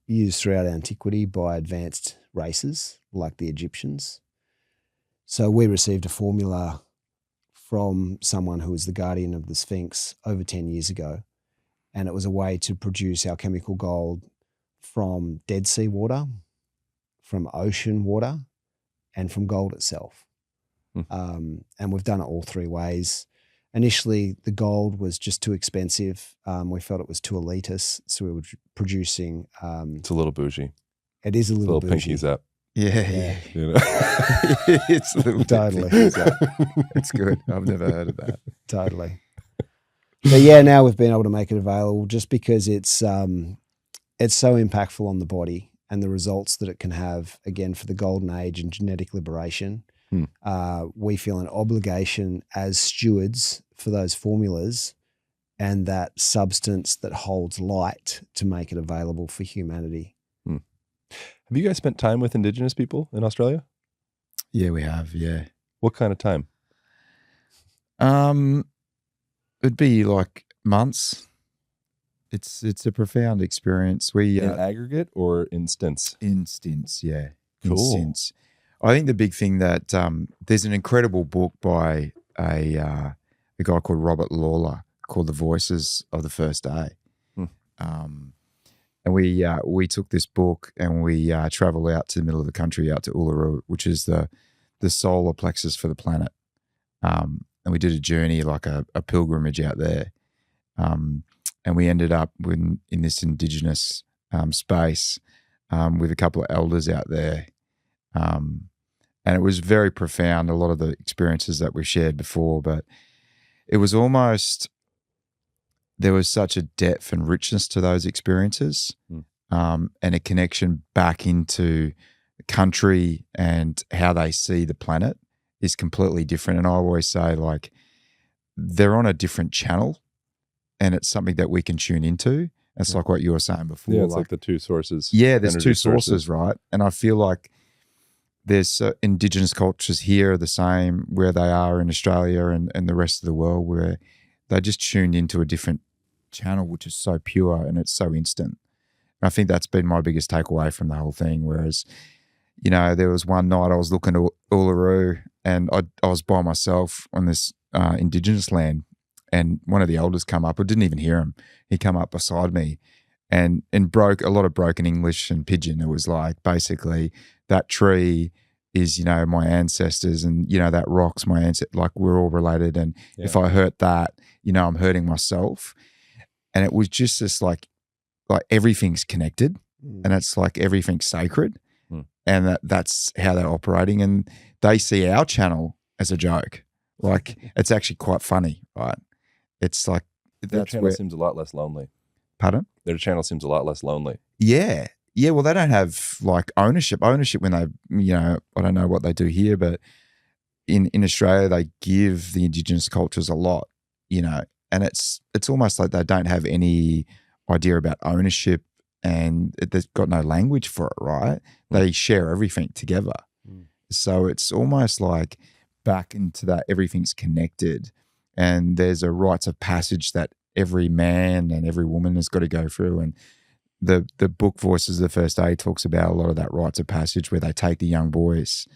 used throughout antiquity by advanced races like the Egyptians. So we received a formula from someone who was the guardian of the Sphinx over 10 years ago. And it was a way to produce alchemical gold from Dead Sea water, from ocean water, and from gold itself. And we've done it all three ways. Initially, the gold was just too expensive. We felt it was too elitist, so we were producing. It's a little bougie. It is a little bougie. Pinkies up. Yeah. You know? It's a little Totally. It's good. I've never heard of that. Totally. But yeah, now we've been able to make it available just because it's so impactful on the body and the results that it can have, again, for the golden age and genetic liberation. We feel an obligation as stewards for those formulas and that substance that holds light to make it available for humanity. Have you guys spent time with Indigenous people in Australia? Yeah, we have. Yeah. What kind of time? It'd be like months. It's a profound experience. We in aggregate or in stints? In stints, yeah. Cool. In stints. I think the big thing that there's an incredible book by a guy called Robert Lawler called The Voices of the First Day. And we took this book and we traveled out to the middle of the country, out to Uluru, which is the solar plexus for the planet. And we did a journey, like a pilgrimage out there. And we ended up in this Indigenous space with a couple of elders out there. And it was very profound, a lot of the experiences that we've shared before, but it was almost, there was such a depth and richness to those experiences and a connection back into the country and how they see the planet is completely different. And I always say, like, they're on a different channel and it's something that we can tune into. It's like what you were saying before. Yeah, it's like the two sources. Yeah, there's two sources, right? And I feel like there's Indigenous cultures here are the same where they are in Australia and the rest of the world, where they just tuned into a different channel, which is so pure and it's so instant. And I think that's been my biggest takeaway from the whole thing. Whereas, you know, there was one night I was looking at Uluru and I was by myself on this Indigenous land, and one of the elders come up. I didn't even hear him. He come up beside me and broke a lot of broken English and pidgin. It was like, basically, that tree is, you know, my ancestors, and, you know, that rock's my ancestor. Like, we're all related. And if I hurt that, you know, I'm hurting myself. And it was just this like everything's connected and it's like everything's sacred. And that's how they're operating. And they see our channel as a joke. Like, it's actually quite funny, right? It's like, their channel seems a lot less lonely. Pardon? Their channel seems a lot less lonely. Yeah. Yeah, well, they don't have like ownership when they, you know, I don't know what they do here, but in Australia, they give the Indigenous cultures a lot, you know, and it's almost like they don't have any idea about ownership and they've got no language for it, right? They share everything together. So it's almost like back into that everything's connected, and there's a rites of passage that every man and every woman has got to go through. And the book Voices of the First Day talks about a lot of that rites of passage where they take the young boys,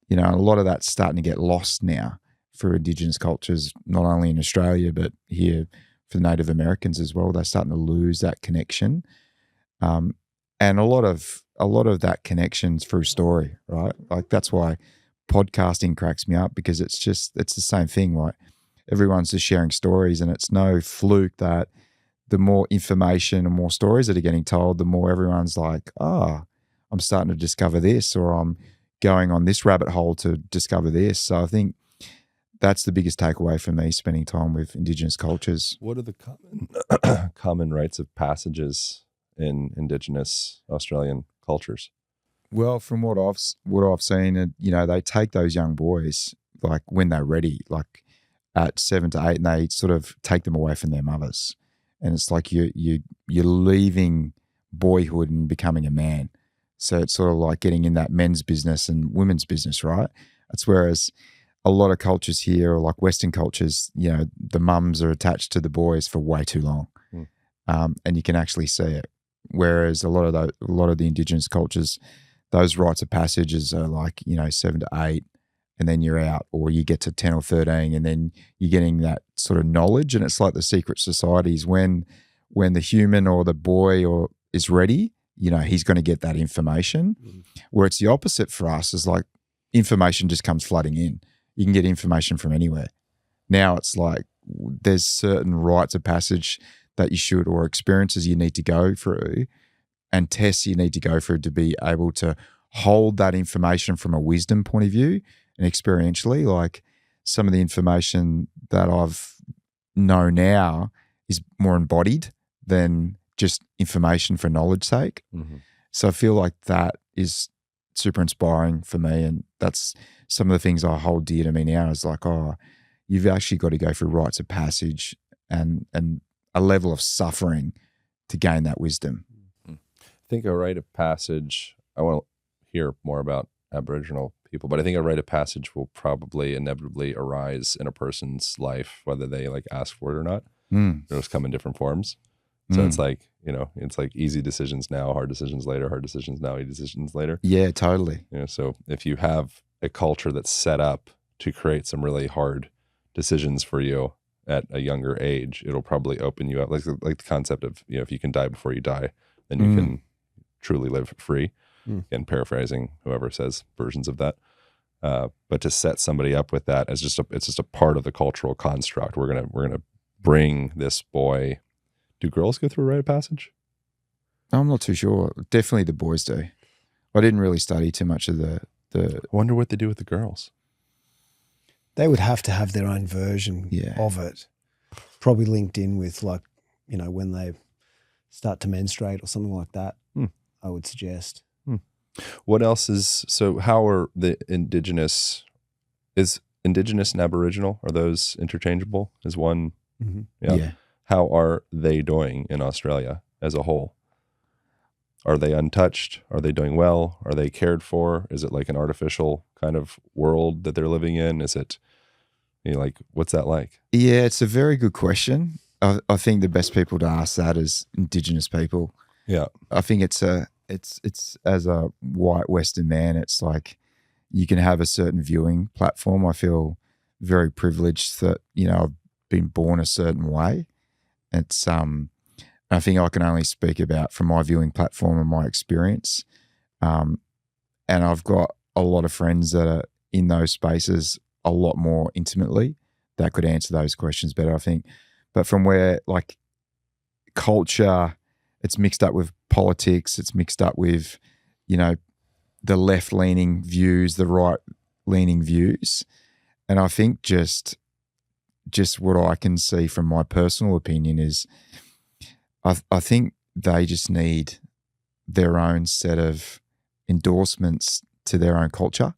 you know, and a lot of that's starting to get lost now for Indigenous cultures, not only in Australia but here for the Native Americans as well. They're starting to lose that connection, and a lot of that connection's through story, right? Like that's why podcasting cracks me up, because it's the same thing, right? Everyone's just sharing stories, and it's no fluke that the more information and more stories that are getting told, the more everyone's like, I'm starting to discover this, or I'm going on this rabbit hole to discover this. So I think that's the biggest takeaway for me, spending time with Indigenous cultures. What are the common rites of passages in Indigenous Australian cultures? Well, from what I've seen, they take those young boys like when they're ready, like at 7 to 8, and they sort of take them away from their mothers, and it's like you're leaving boyhood and becoming a man. So it's sort of like getting in that men's business and women's business, right? That's whereas a lot of cultures here, or like Western cultures, the mums are attached to the boys for way too long, and you can actually see it. Whereas a lot of the Indigenous cultures, those rites of passages are like 7 to 8, and then you're out, or you get to 10 or 13, and then you're getting that sort of knowledge. And it's like the secret societies when the human or the boy is ready, he's going to get that information. Where it's the opposite for us, is like information just comes flooding in. You can get information from anywhere. Now it's like there's certain rites of passage that you should, or experiences you need to go through, and tests you need to go through to be able to hold that information from a wisdom point of view and experientially. Like some of the information that I've know now is more embodied than just information for knowledge's sake. Mm-hmm. So I feel like that is super inspiring for me, and that's some of the things I hold dear to me now, is like, you've actually got to go through rites of passage and a level of suffering to gain that wisdom. I think a rite of passage, I want to hear more about Aboriginal people, but I think a rite of passage will probably inevitably arise in a person's life, whether they like ask for it or not. Those come in different forms. So it's like, it's like easy decisions now, hard decisions later, hard decisions now, easy decisions later. Yeah, totally. So if you have a culture that's set up to create some really hard decisions for you at a younger age, it'll probably open you up. Like the concept of, if you can die before you die, then you can truly live free. Again, paraphrasing whoever says versions of that. But to set somebody up with that as it's just a part of the cultural construct. We're gonna bring this boy. Do girls go through a rite of passage? I'm not too sure. Definitely the boys do. I didn't really study too much of the. I wonder what they do with the girls. They would have to have their own version of it, probably linked in with like, when they start to menstruate or something like that. I would suggest. What else how are the Indigenous and Aboriginal, are those interchangeable? Is one? Mm-hmm. Yeah. How are they doing in Australia as a whole? Are they untouched? Are they doing well? Are they cared for? Is it like an artificial kind of world that they're living in? Is it, like, what's that like? Yeah, it's a very good question. I think the best people to ask that is Indigenous people. Yeah. I think it's as a white Western man, it's like you can have a certain viewing platform. I feel very privileged that, I've been born a certain way. It's I think I can only speak about from my viewing platform and my experience. And I've got a lot of friends that are in those spaces a lot more intimately that could answer those questions better, I think. But from where like culture, it's mixed up with politics, it's mixed up with, the left-leaning views, the right-leaning views. And I think just what I can see from my personal opinion is I think they just need their own set of endorsements to their own culture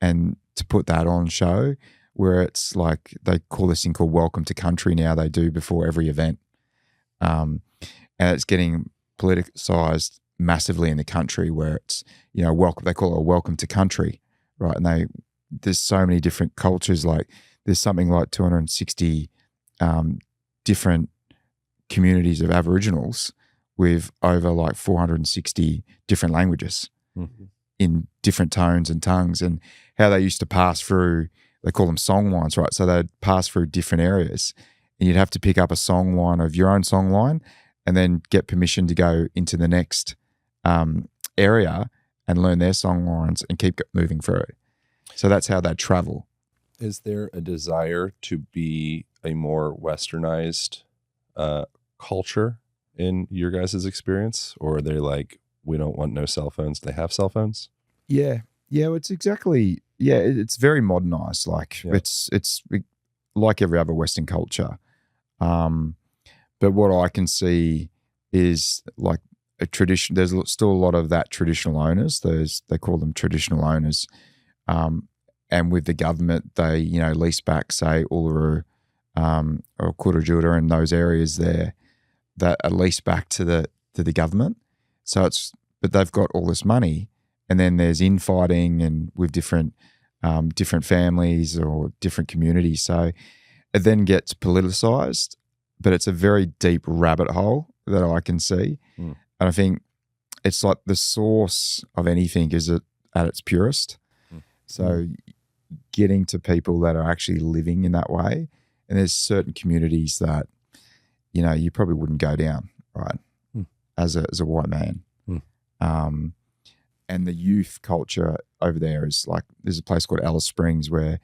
and to put that on show, where it's like they call this thing called Welcome to Country now, they do before every event. And it's getting politicized massively in the country, where it's, welcome, they call it a Welcome to Country, right? And there's so many different cultures, like there's something like 260 different communities of Aboriginals with over like 460 different languages in different tones and tongues, and how they used to pass through they call them song lines, right? So they'd pass through different areas, and you'd have to pick up a song line of your own song line, and then get permission to go into the next area and learn their song lines and keep moving through. So that's how they'd travel. Is there a desire to be a more westernized culture in your guys' experience? Or are they like, we don't want no cell phones, they have cell phones? Yeah. It's exactly, it's very modernized. Like it's like every other Western culture. But what I can see is like a tradition. There's still a lot of that traditional owners. They call them traditional owners. And with the government, they, lease back, say, Uluru or Kurujuda and those areas there that are leased back to the government. So but they've got all this money, and then there's infighting and with different families or different communities. So it then gets politicized, but it's a very deep rabbit hole that I can see. And I think it's like the source of anything is at its purest. So getting to people that are actually living in that way, and there's certain communities that, you probably wouldn't go down, right, as a white man. And the youth culture over there is like, there's a place called Alice Springs where,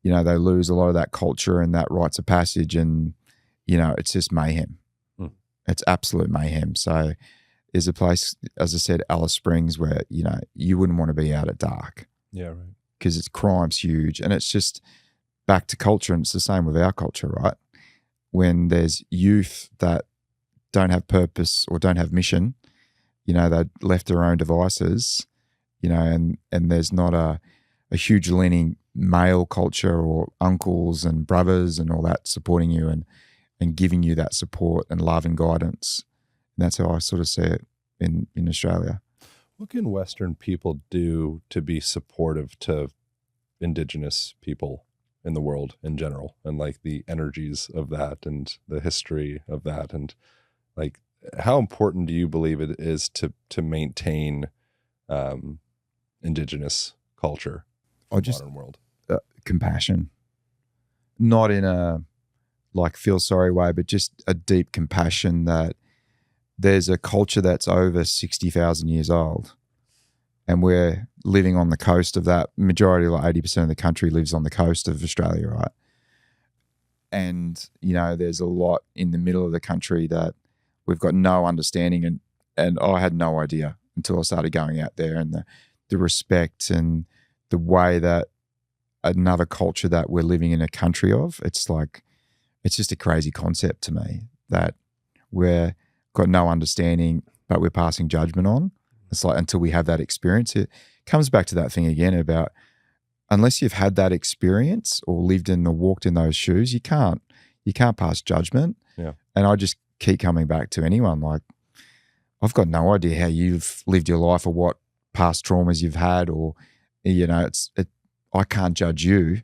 they lose a lot of that culture and that rites of passage, and, it's just mayhem. It's absolute mayhem. So there's a place, as I said, Alice Springs, where, you wouldn't want to be out at dark. Yeah, right. Because crime's huge, and it's just back to culture, and it's the same with our culture, right? When there's youth that don't have purpose or don't have mission, they've left their own devices, and there's not a huge leaning male culture or uncles and brothers and all that supporting you and giving you that support and love and guidance. And that's how I sort of see it in Australia. What can Western people do to be supportive to Indigenous people in the world in general, and like the energies of that and the history of that, and like how important do you believe it is to maintain Indigenous culture in the modern world? Compassion, not in a like feel sorry way, but just a deep compassion that there's a culture that's over 60,000 years old, and we're living on the coast of that. Majority, like 80% of the country lives on the coast of Australia, right? And, there's a lot in the middle of the country that we've got no understanding, and I had no idea until I started going out there, and the respect and the way that another culture that we're living in a country of, it's just a crazy concept to me that we're got no understanding, but we're passing judgment on. It's like until we have that experience, it comes back to that thing again about unless you've had that experience or lived in or walked in those shoes, you can't pass judgment. Yeah. And I just keep coming back to anyone like, I've got no idea how you've lived your life or what past traumas you've had, or I can't judge you.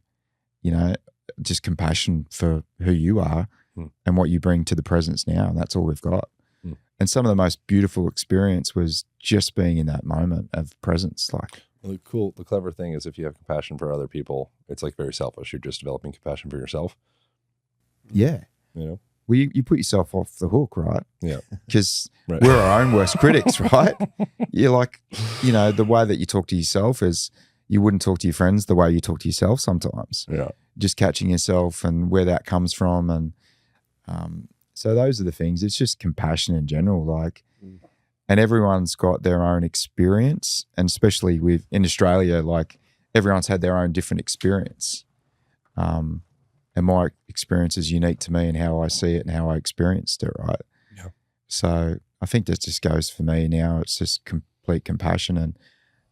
Just compassion for who you are and what you bring to the presence now, and that's all we've got. And some of the most beautiful experience was just being in that moment of presence. The clever thing is if you have compassion for other people, it's like very selfish. You're just developing compassion for yourself. Yeah. Well, you put yourself off the hook, right? Yeah. Because we're our own worst critics, right? You're like, the way that you talk to yourself is you wouldn't talk to your friends the way you talk to yourself sometimes. Yeah. Just catching yourself and where that comes from. And so those are the things. It's just compassion in general. And everyone's got their own experience. And especially in Australia, everyone's had their own different experience. And my experience is unique to me and how I see it and how I experienced it, right? Yeah. So I think that just goes for me now. It's just complete compassion and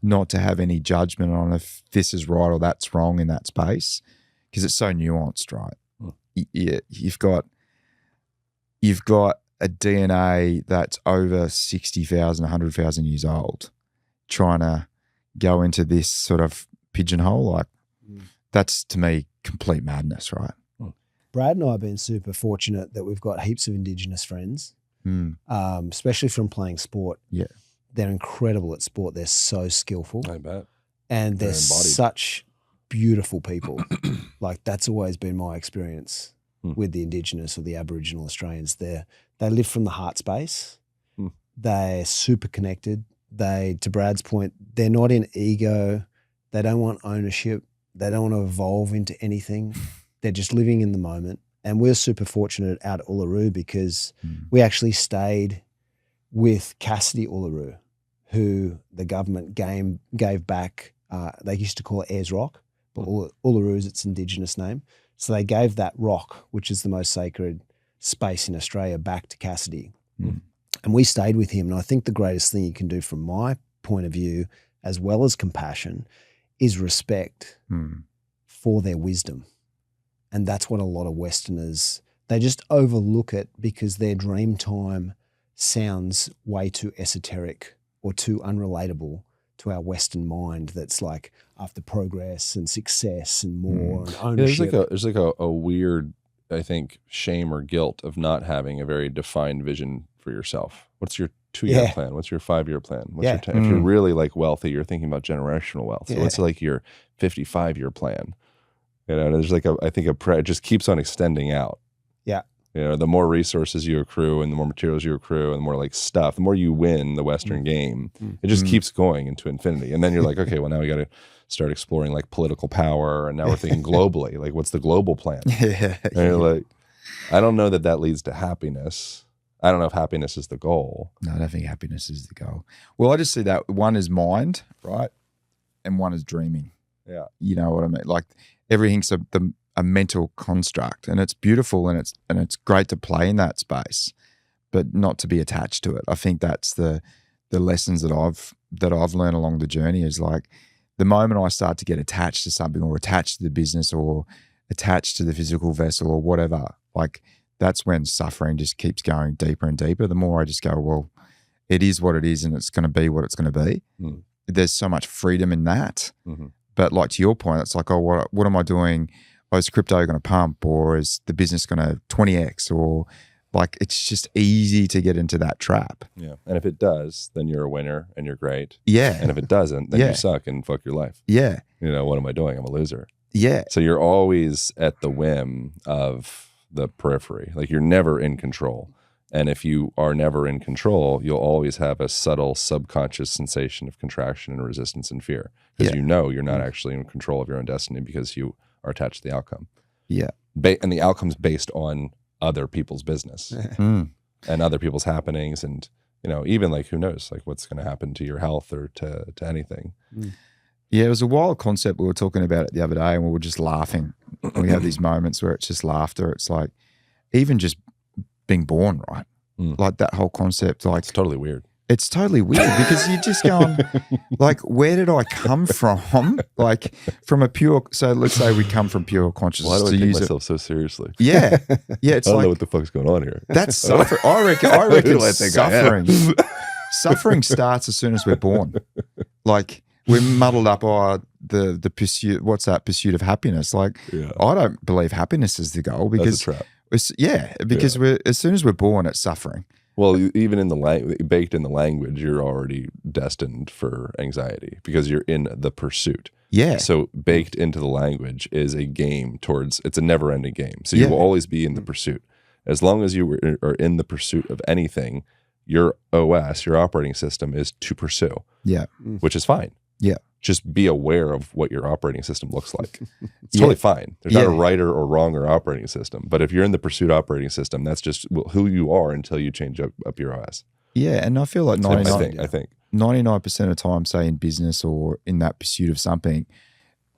not to have any judgment on if this is right or that's wrong in that space, because it's so nuanced, right? You've got a DNA that's over 60,000, 100,000 years old, trying to go into this sort of pigeonhole. That's to me complete madness, right? Brad and I have been super fortunate that we've got heaps of Indigenous friends, especially from playing sport. Yeah. They're incredible at sport. They're so skillful. I bet. And they're such beautiful people. Like that's always been my experience with the Indigenous or the Aboriginal Australians. They live from the heart space. They're super connected. To Brad's point, they're not in ego. They don't want ownership. They don't want to evolve into anything. They're just living in the moment. And we're super fortunate out at Uluru because we actually stayed with Cassidy Uluru, who the government gave back. They used to call it Ayers Rock, but Uluru is its Indigenous name. So they gave that rock, which is the most sacred space in Australia, back to Cassidy. And we stayed with him. And I think the greatest thing you can do from my point of view, as well as compassion, is respect for their wisdom. And that's what a lot of Westerners, they just overlook it because their dream time sounds way too esoteric or too unrelatable to our Western mind that's like after progress and success and more and ownership. There's like a weird, I think, shame or guilt of not having a very defined vision for yourself. What's your 2-year plan? What's your 5-year plan? What's your if you're really like wealthy, you're thinking about generational wealth. So what's like your 55-year plan? You know, there's like it just keeps on extending out. Yeah. You know, the more resources you accrue and the more materials you accrue and the more like stuff, the more you win the Western game, it just keeps going into infinity. And then you're like, okay, well now we got to start exploring like political power. And now we're thinking globally, like what's the global plan? And you're like, I don't know that leads to happiness. I don't know if happiness is the goal. No, I don't think happiness is the goal. Well, I just see that one is mind, right? And one is dreaming. Yeah. You know what I mean? Like everything's a mental construct, and it's beautiful and it's great to play in that space, but not to be attached to it. I think that's the lessons that I've learned along the journey is like the moment I start to get attached to something or attached to the business or attached to the physical vessel or whatever, like that's when suffering just keeps going deeper and deeper. The more I just go, well, it is what it is and it's going to be what it's going to be. There's so much freedom in that. But like to your point, it's like, oh, what am I doing? Oh, is crypto going to pump or is the business going to 20x or like it's just easy to get into that trap. Yeah. And if it does, then you're a winner and you're great. Yeah. And if it doesn't, then you suck and fuck your life. Yeah. You know, what am I doing? I'm a loser. Yeah. So you're always at the whim of the periphery. Like you're never in control. And if you are never in control, you'll always have a subtle subconscious sensation of contraction and resistance and fear because you know you're not actually in control of your own destiny because you are attached to the outcome. Yeah. And the outcome's based on other people's business and other people's happenings. And, you know, even like, who knows, like what's going to happen to your health or to anything. Yeah, it was a wild concept. We were talking about it the other day and we were just laughing. We have these moments where it's just laughter. It's like even just being born, right? Like that whole concept. Like it's totally weird. It's totally weird because you're just going, like, where did I come from? Like from a pure, so let's say we come from pure consciousness. Why do I take myself so seriously? Yeah. Yeah. It's I don't like, know what the fuck's going on here. That's suffering. I reckon suffering. Suffering starts as soon as we're born. Like we're muddled up the pursuit, what's that pursuit of happiness? Like I don't believe happiness is the goal because that's a trap. Because we're as soon as we're born, it's suffering. Well, even in baked in the language, you're already destined for anxiety because you're in the pursuit. Yeah. So baked into the language is a game it's a never-ending game. So you will always be in the pursuit. As long as you are in the pursuit of anything, your OS, your operating system, is to pursue. Yeah. Which is fine. Yeah. Just be aware of what your operating system looks like. It's totally fine. There's not a right or wrong or operating system. But if you're in the pursuit operating system, that's just who you are until you change up your OS. Yeah, and I feel like I think 99% of the time, say in business or in that pursuit of something,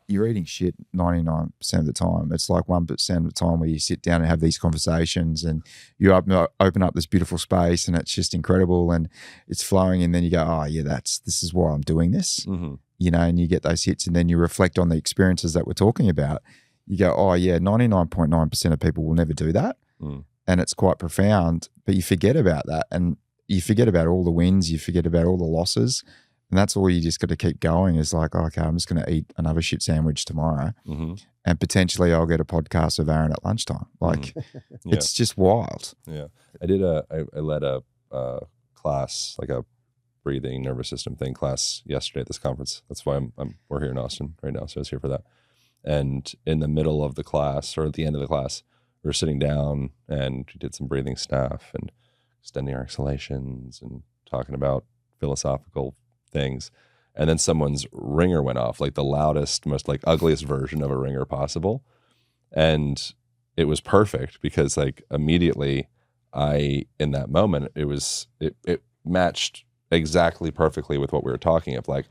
you're eating shit 99% of the time. It's like 1% of the time where you sit down and have these conversations and you open up this beautiful space and it's just incredible and it's flowing and then you go, oh yeah, this is why I'm doing this. You know, and you get those hits and then you reflect on the experiences that we're talking about. You go, oh yeah, 99.9% of people will never do that. And it's quite profound, but you forget about that and you forget about all the wins, you forget about all the losses. And that's all you just got to keep going is like, okay, I'm just going to eat another shit sandwich tomorrow. And potentially I'll get a podcast of Aaron at lunchtime. Like it's just wild. Yeah. I led a class, like a breathing nervous system thing class yesterday at this conference. That's why we're here in Austin right now. So I was here for that. And in the middle of the class, or at the end of the class, we were sitting down and we did some breathing stuff and extending our exhalations and talking about philosophical things. And then someone's ringer went off, like the loudest, most like ugliest version of a ringer possible. And it was perfect because like immediately in that moment, it matched exactly perfectly with what we were talking of, like,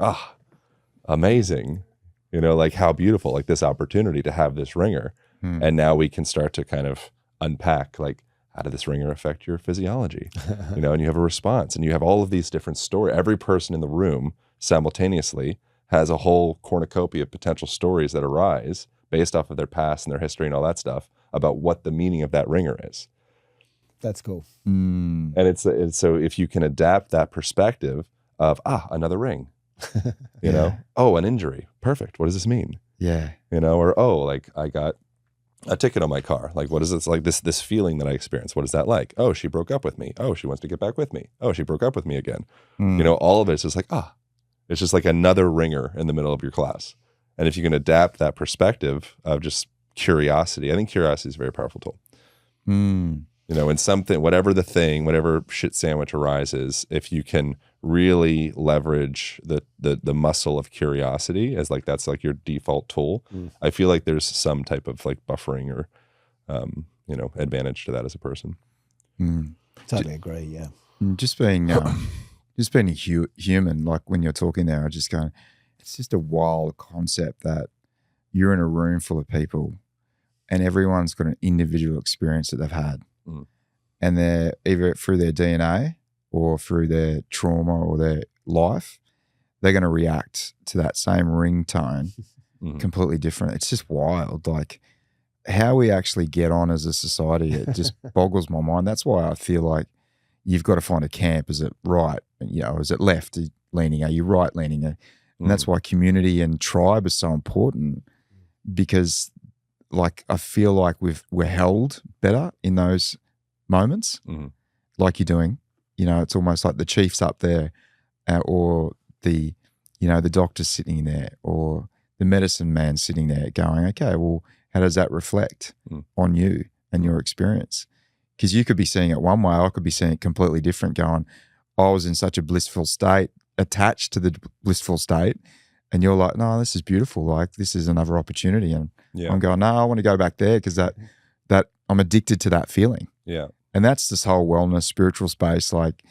amazing, like how beautiful, like this opportunity to have this ringer. And now we can start to kind of unpack, like, how did this ringer affect your physiology? And you have a response, and you have all of these different stories. Every person in the room simultaneously has a whole cornucopia of potential stories that arise based off of their past and their history and all that stuff about what the meaning of that ringer is. That's cool. And it's so if you can adapt that perspective of, another ring, oh, an injury. Perfect. What does this mean? Yeah. Or, like I got a ticket on my car. Like, what is this? Like this feeling that I experienced. What is that like? Oh, she broke up with me. Oh, she wants to get back with me. Oh, she broke up with me again. All of it's just like, it's just like another ringer in the middle of your class. And if you can adapt that perspective of just curiosity, I think curiosity is a very powerful tool. In something, whatever shit sandwich arises, if you can really leverage the muscle of curiosity as like, that's like your default tool, I feel like there's some type of like buffering or, advantage to that as a person. Totally agree. Yeah. Just being human, like when you're talking there, I just go, it's just a wild concept that you're in a room full of people and everyone's got an individual experience that they've had. And they're either through their DNA or through their trauma or their life, they're going to react to that same ringtone completely different. It's just wild. Like how we actually get on as a society, it just boggles my mind. That's why I feel like you've got to find a camp. Is it right? Is it left leaning? Are you right leaning? And that's why community and tribe is so important, because like I feel like we're held better in those moments, like you're doing. It's almost like the chief's up there, or the doctor's sitting there, or the medicine man sitting there going, okay, well, how does that reflect on you and your experience? Because you could be seeing it one way, I could be seeing it completely different, going, I was in such a blissful state, attached to the blissful state, and you're like, no, this is beautiful, like this is another opportunity. And I'm going, no, I want to go back there because that I'm addicted to that feeling. Yeah. And that's this whole wellness, spiritual space. Like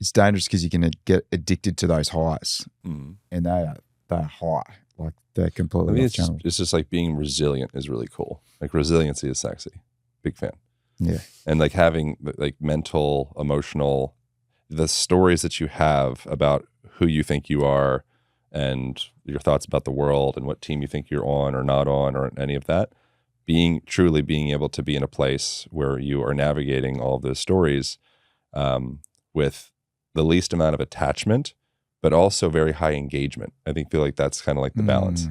it's dangerous because you can get addicted to those highs, and they're high. Like they're completely off channel. It's just like being resilient is really cool. Like resiliency is sexy. Big fan. Yeah. And like having like mental, emotional, the stories that you have about who you think you are and your thoughts about the world and what team you think you're on or not on or any of that. Truly being able to be in a place where you are navigating all of those stories with the least amount of attachment, but also very high engagement. Feel like that's kind of like the balance.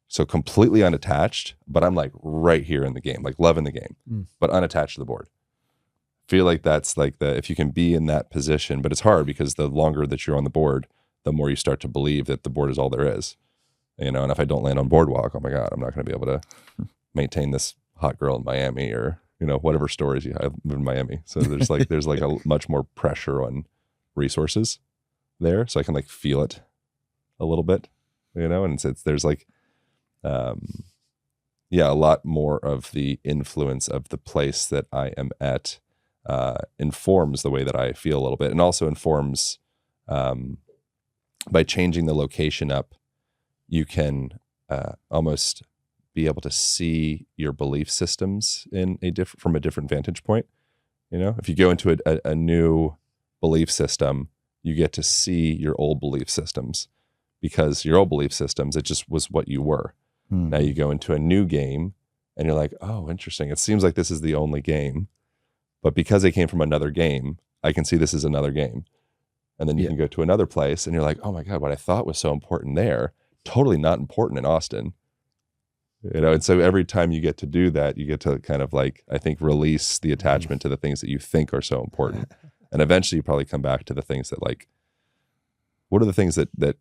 So completely unattached, but I'm like right here in the game, like loving the game, but unattached to the board. Feel like that's like if you can be in that position, but it's hard because the longer that you're on the board, the more you start to believe that the board is all there is. And if I don't land on boardwalk, oh my God, I'm not going to be able to maintain this hot girl in Miami or, whatever stories you have in Miami. So there's like a much more pressure on resources there. So I can like feel it a little bit, and there's like, a lot more of the influence of the place that I am at informs the way that I feel a little bit, and also informs by changing the location up, you can almost be able to see your belief systems from a different vantage point. If you go into a new belief system, you get to see your old belief systems, because your old belief systems, it just was what you were. Now you go into a new game and you're like, oh, interesting. It seems like this is the only game, but because it came from another game, I can see this is another game. And then you can go to another place and you're like, oh my God, what I thought was so important there, totally not important in Austin. And so every time you get to do that, you get to kind of like, I think, release the attachment to the things that you think are so important. And eventually you probably come back to the things that like, what are the things that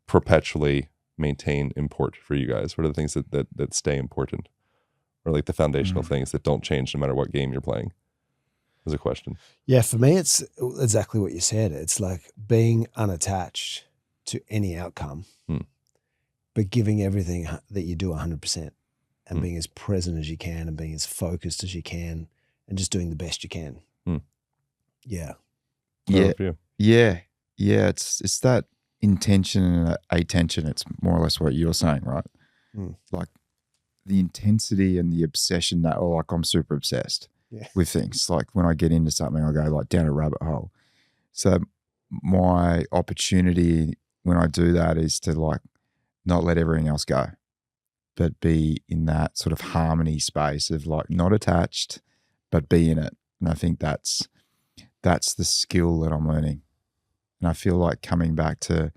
perpetually maintain import for you guys? What are the things that stay important, or like the foundational things that don't change no matter what game you're playing? Is a question. Yeah, for me, it's exactly what you said. It's like being unattached to any outcome, but giving everything that you do 100% and being as present as you can and being as focused as you can and just doing the best you can. Yeah. Yeah. It's that intention and attention. It's more or less what you're saying, right? Like the intensity and the obsession that, like I'm super obsessed with things. Like when I get into something, I go like down a rabbit hole. So my opportunity when I do that is to like not let everything else go, but be in that sort of harmony space of like not attached, but be in it. And I think that's the skill that I'm learning. And I feel like coming back to,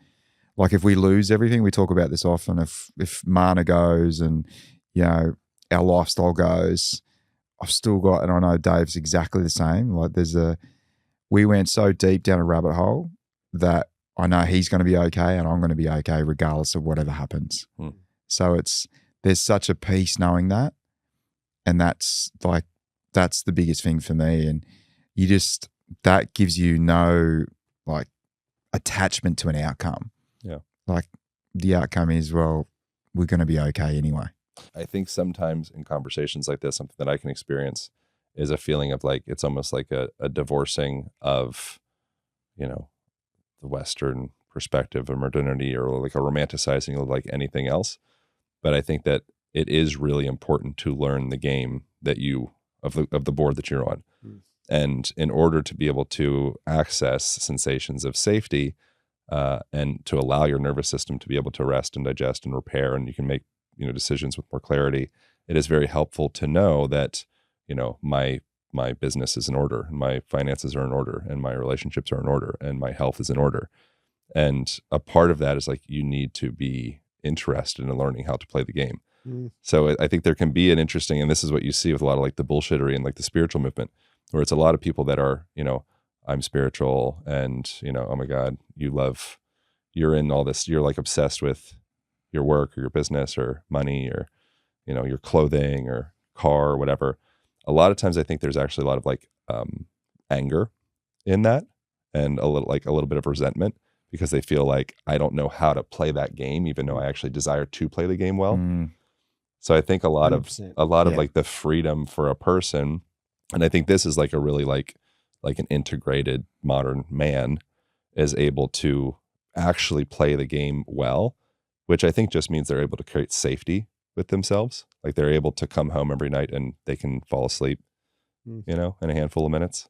like if we lose everything, we talk about this often, if Manna goes and, you know, our lifestyle goes, I've still got, and I know Dave's exactly the same. Like we went so deep down a rabbit hole that I know he's going to be okay and I'm going to be okay regardless of whatever happens. So there's such a peace knowing that. And that's the biggest thing for me. And that gives you no like attachment to an outcome. Yeah. Like the outcome is, well, we're going to be okay anyway. I think sometimes in conversations like this, something that I can experience is a feeling of like, it's almost like a divorcing of, you know, the Western perspective of modernity or like a romanticizing of like anything else. But I think that it is really important to learn the game that of the board that you're on. And in order to be able to access sensations of safety and to allow your nervous system to be able to rest and digest and repair, and you can make, you know, decisions with more clarity, it is very helpful to know that, you know, my business is in order, and my finances are in order, and my relationships are in order, and my health is in order. And a part of that is like you need to be interested in learning how to play the game. So I think there can be an interesting, and this is what you see with a lot of like the bullshittery and like the spiritual movement, where it's a lot of people that are, you know, I'm spiritual and, you know, oh my God, you're in all this, you're like obsessed with your work or your business or money or, you know, your clothing or car or whatever. A lot of times I think there's actually a lot of like anger in that and a little bit of resentment because they feel like I don't know how to play that game, even though I actually desire to play the game well. So I think a lot 100%. of like the freedom for a person, and I think this is like a really like an integrated modern man is able to actually play the game well, which I think just means they're able to create safety with themselves. Like they're able to come home every night and they can fall asleep, you know, in a handful of minutes,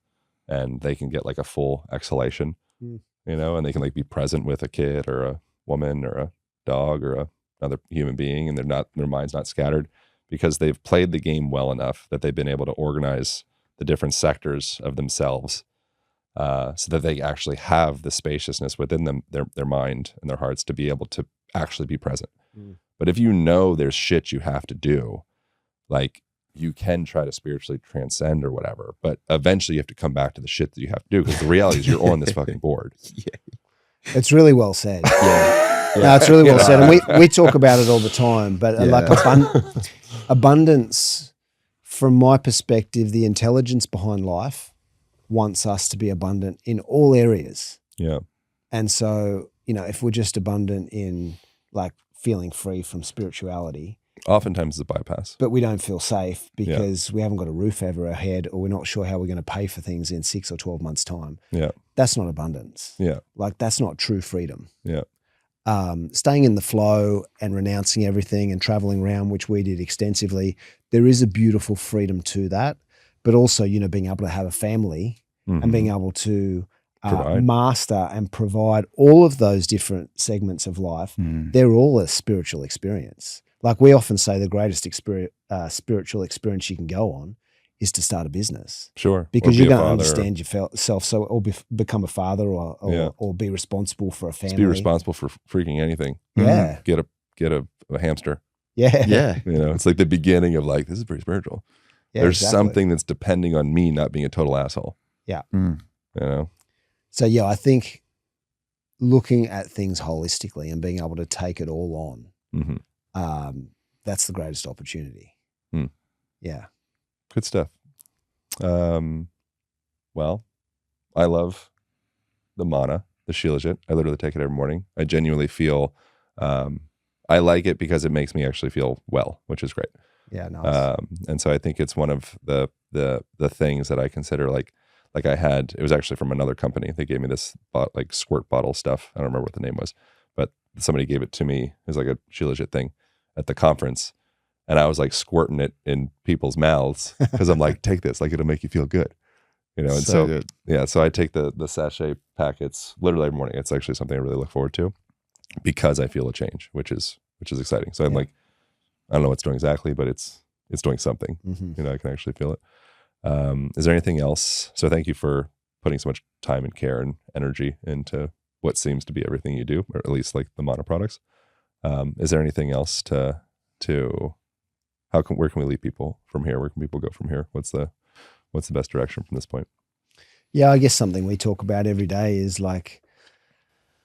and they can get like a full exhalation, you know, and they can like be present with a kid or a woman or a dog or another human being, and their mind's not scattered because they've played the game well enough that they've been able to organize the different sectors of themselves so that they actually have the spaciousness within them, their mind and their hearts to be able to actually be present. But if you know there's shit you have to do, like you can try to spiritually transcend or whatever, but eventually you have to come back to the shit that you have to do because the reality is you're on this fucking board. It's really well said. No, it's really well said. And we talk about it all the time, but like abundance, from my perspective, the intelligence behind life wants us to be abundant in all areas. Yeah. And so, you know, if we're just abundant in like feeling free from spirituality, oftentimes it's a bypass. But we don't feel safe because we haven't got a roof over our head, or we're not sure how we're going to pay for things in 6 or 12 months' time. Yeah. That's not abundance. Yeah. Like that's not true freedom. Yeah. Staying in the flow and renouncing everything and traveling around, which we did extensively, there is a beautiful freedom to that. But also, you know, being able to have a family and being able to master and provide all of those different segments of life, they're all a spiritual experience. Like we often say the greatest spiritual experience you can go on is to start a business. Sure. Because you're going to understand yourself. So or become a father or be responsible for a family. Just be responsible for freaking anything. Yeah. Get a hamster. Yeah. Yeah. You know, it's like the beginning of like, this is pretty spiritual. Yeah, there's something that's depending on me not being a total asshole. Yeah. You know? So yeah, I think looking at things holistically and being able to take it all on. Mm-hmm. That's the greatest opportunity. Mm. Yeah. Good stuff. Well, I love the Manna, the Shilajit. I literally take it every morning. I genuinely feel, I like it because it makes me actually feel well, which is great. Yeah, nice. And so I think it's one of the things that I consider like I had, it was actually from another company. They gave me this like squirt bottle stuff. I don't remember what the name was, but somebody gave it to me. It was like a Shilajit thing at the conference. And I was like squirting it in people's mouths because I'm like, take this, like it'll make you feel good. You know, and so yeah, so I take the sachet packets literally every morning. It's actually something I really look forward to because I feel a change, which is exciting. So I'm like, I don't know what it's doing exactly, but it's doing something. Mm-hmm. You know, I can actually feel it. Is there anything else? So thank you for putting so much time and care and energy into what seems to be everything you do, or at least like the Manna products. Is there anything else to where can we lead people from here? Where can people go from here? What's the best direction from this point? Yeah, I guess something we talk about every day is like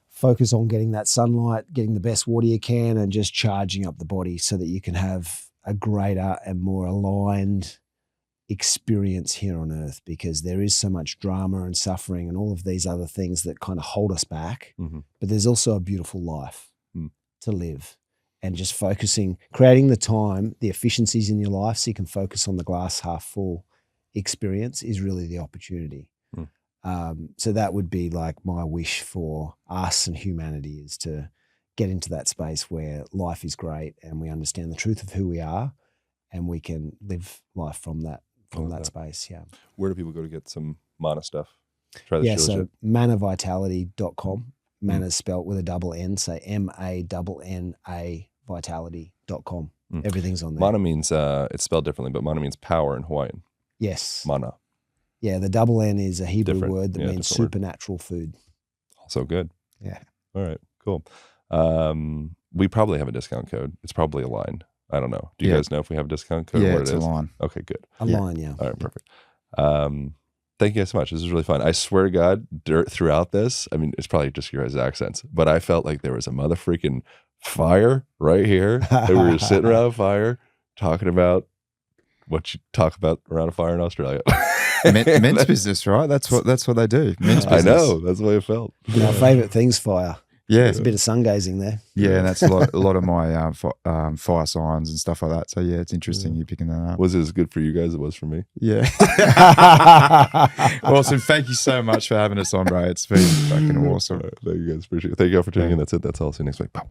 focus on getting that sunlight, getting the best water you can, and just charging up the body so that you can have a greater and more aligned experience here on earth, because there is so much drama and suffering and all of these other things that kind of hold us back. Mm-hmm. But there's also a beautiful life to live, and just focusing, creating the time, the efficiencies in your life so you can focus on the glass half full experience is really the opportunity. So that would be like my wish for us and humanity, is to get into that space where life is great and we understand the truth of who we are and we can live life from that space. Yeah. Where do people go to get some Manna stuff? Try the Yeah, Shilajit. so mannavitality.com. Manna's spelt with a double N, so MANNA vitality.com. Everything's on there. Manna means, it's spelled differently, but Manna means power in Hawaiian. Yes. Manna. Yeah, the double N is a Hebrew word that means supernatural food. Also good. Yeah. All right, cool. We probably have a discount code. It's probably Align. I don't know. Do you guys know if we have a discount code? Yeah, or what it's it is? Align. Okay, good. Align, yeah. All right, perfect. Thank you guys so much. This is really fun. I swear to God, throughout this, I mean, it's probably just your guys' accents, but I felt like there was a mother freaking fire right here. And we were sitting around a fire talking about what you talk about around a fire in Australia. Men's business, right? That's what they do. Men's business. I know. That's the way it felt. Our favourite thing's fire. Yeah. There's a bit of sungazing there. Yeah, and that's a lot of my fire signs and stuff like that. So yeah, it's interesting you picking that up. Was it as good for you guys as it was for me? Yeah. Awesome. Thank you so much for having us on, bro. It's been fucking awesome. Thank you guys. Appreciate it. Thank you all for tuning in. That's it. That's all. See you next week. Bye.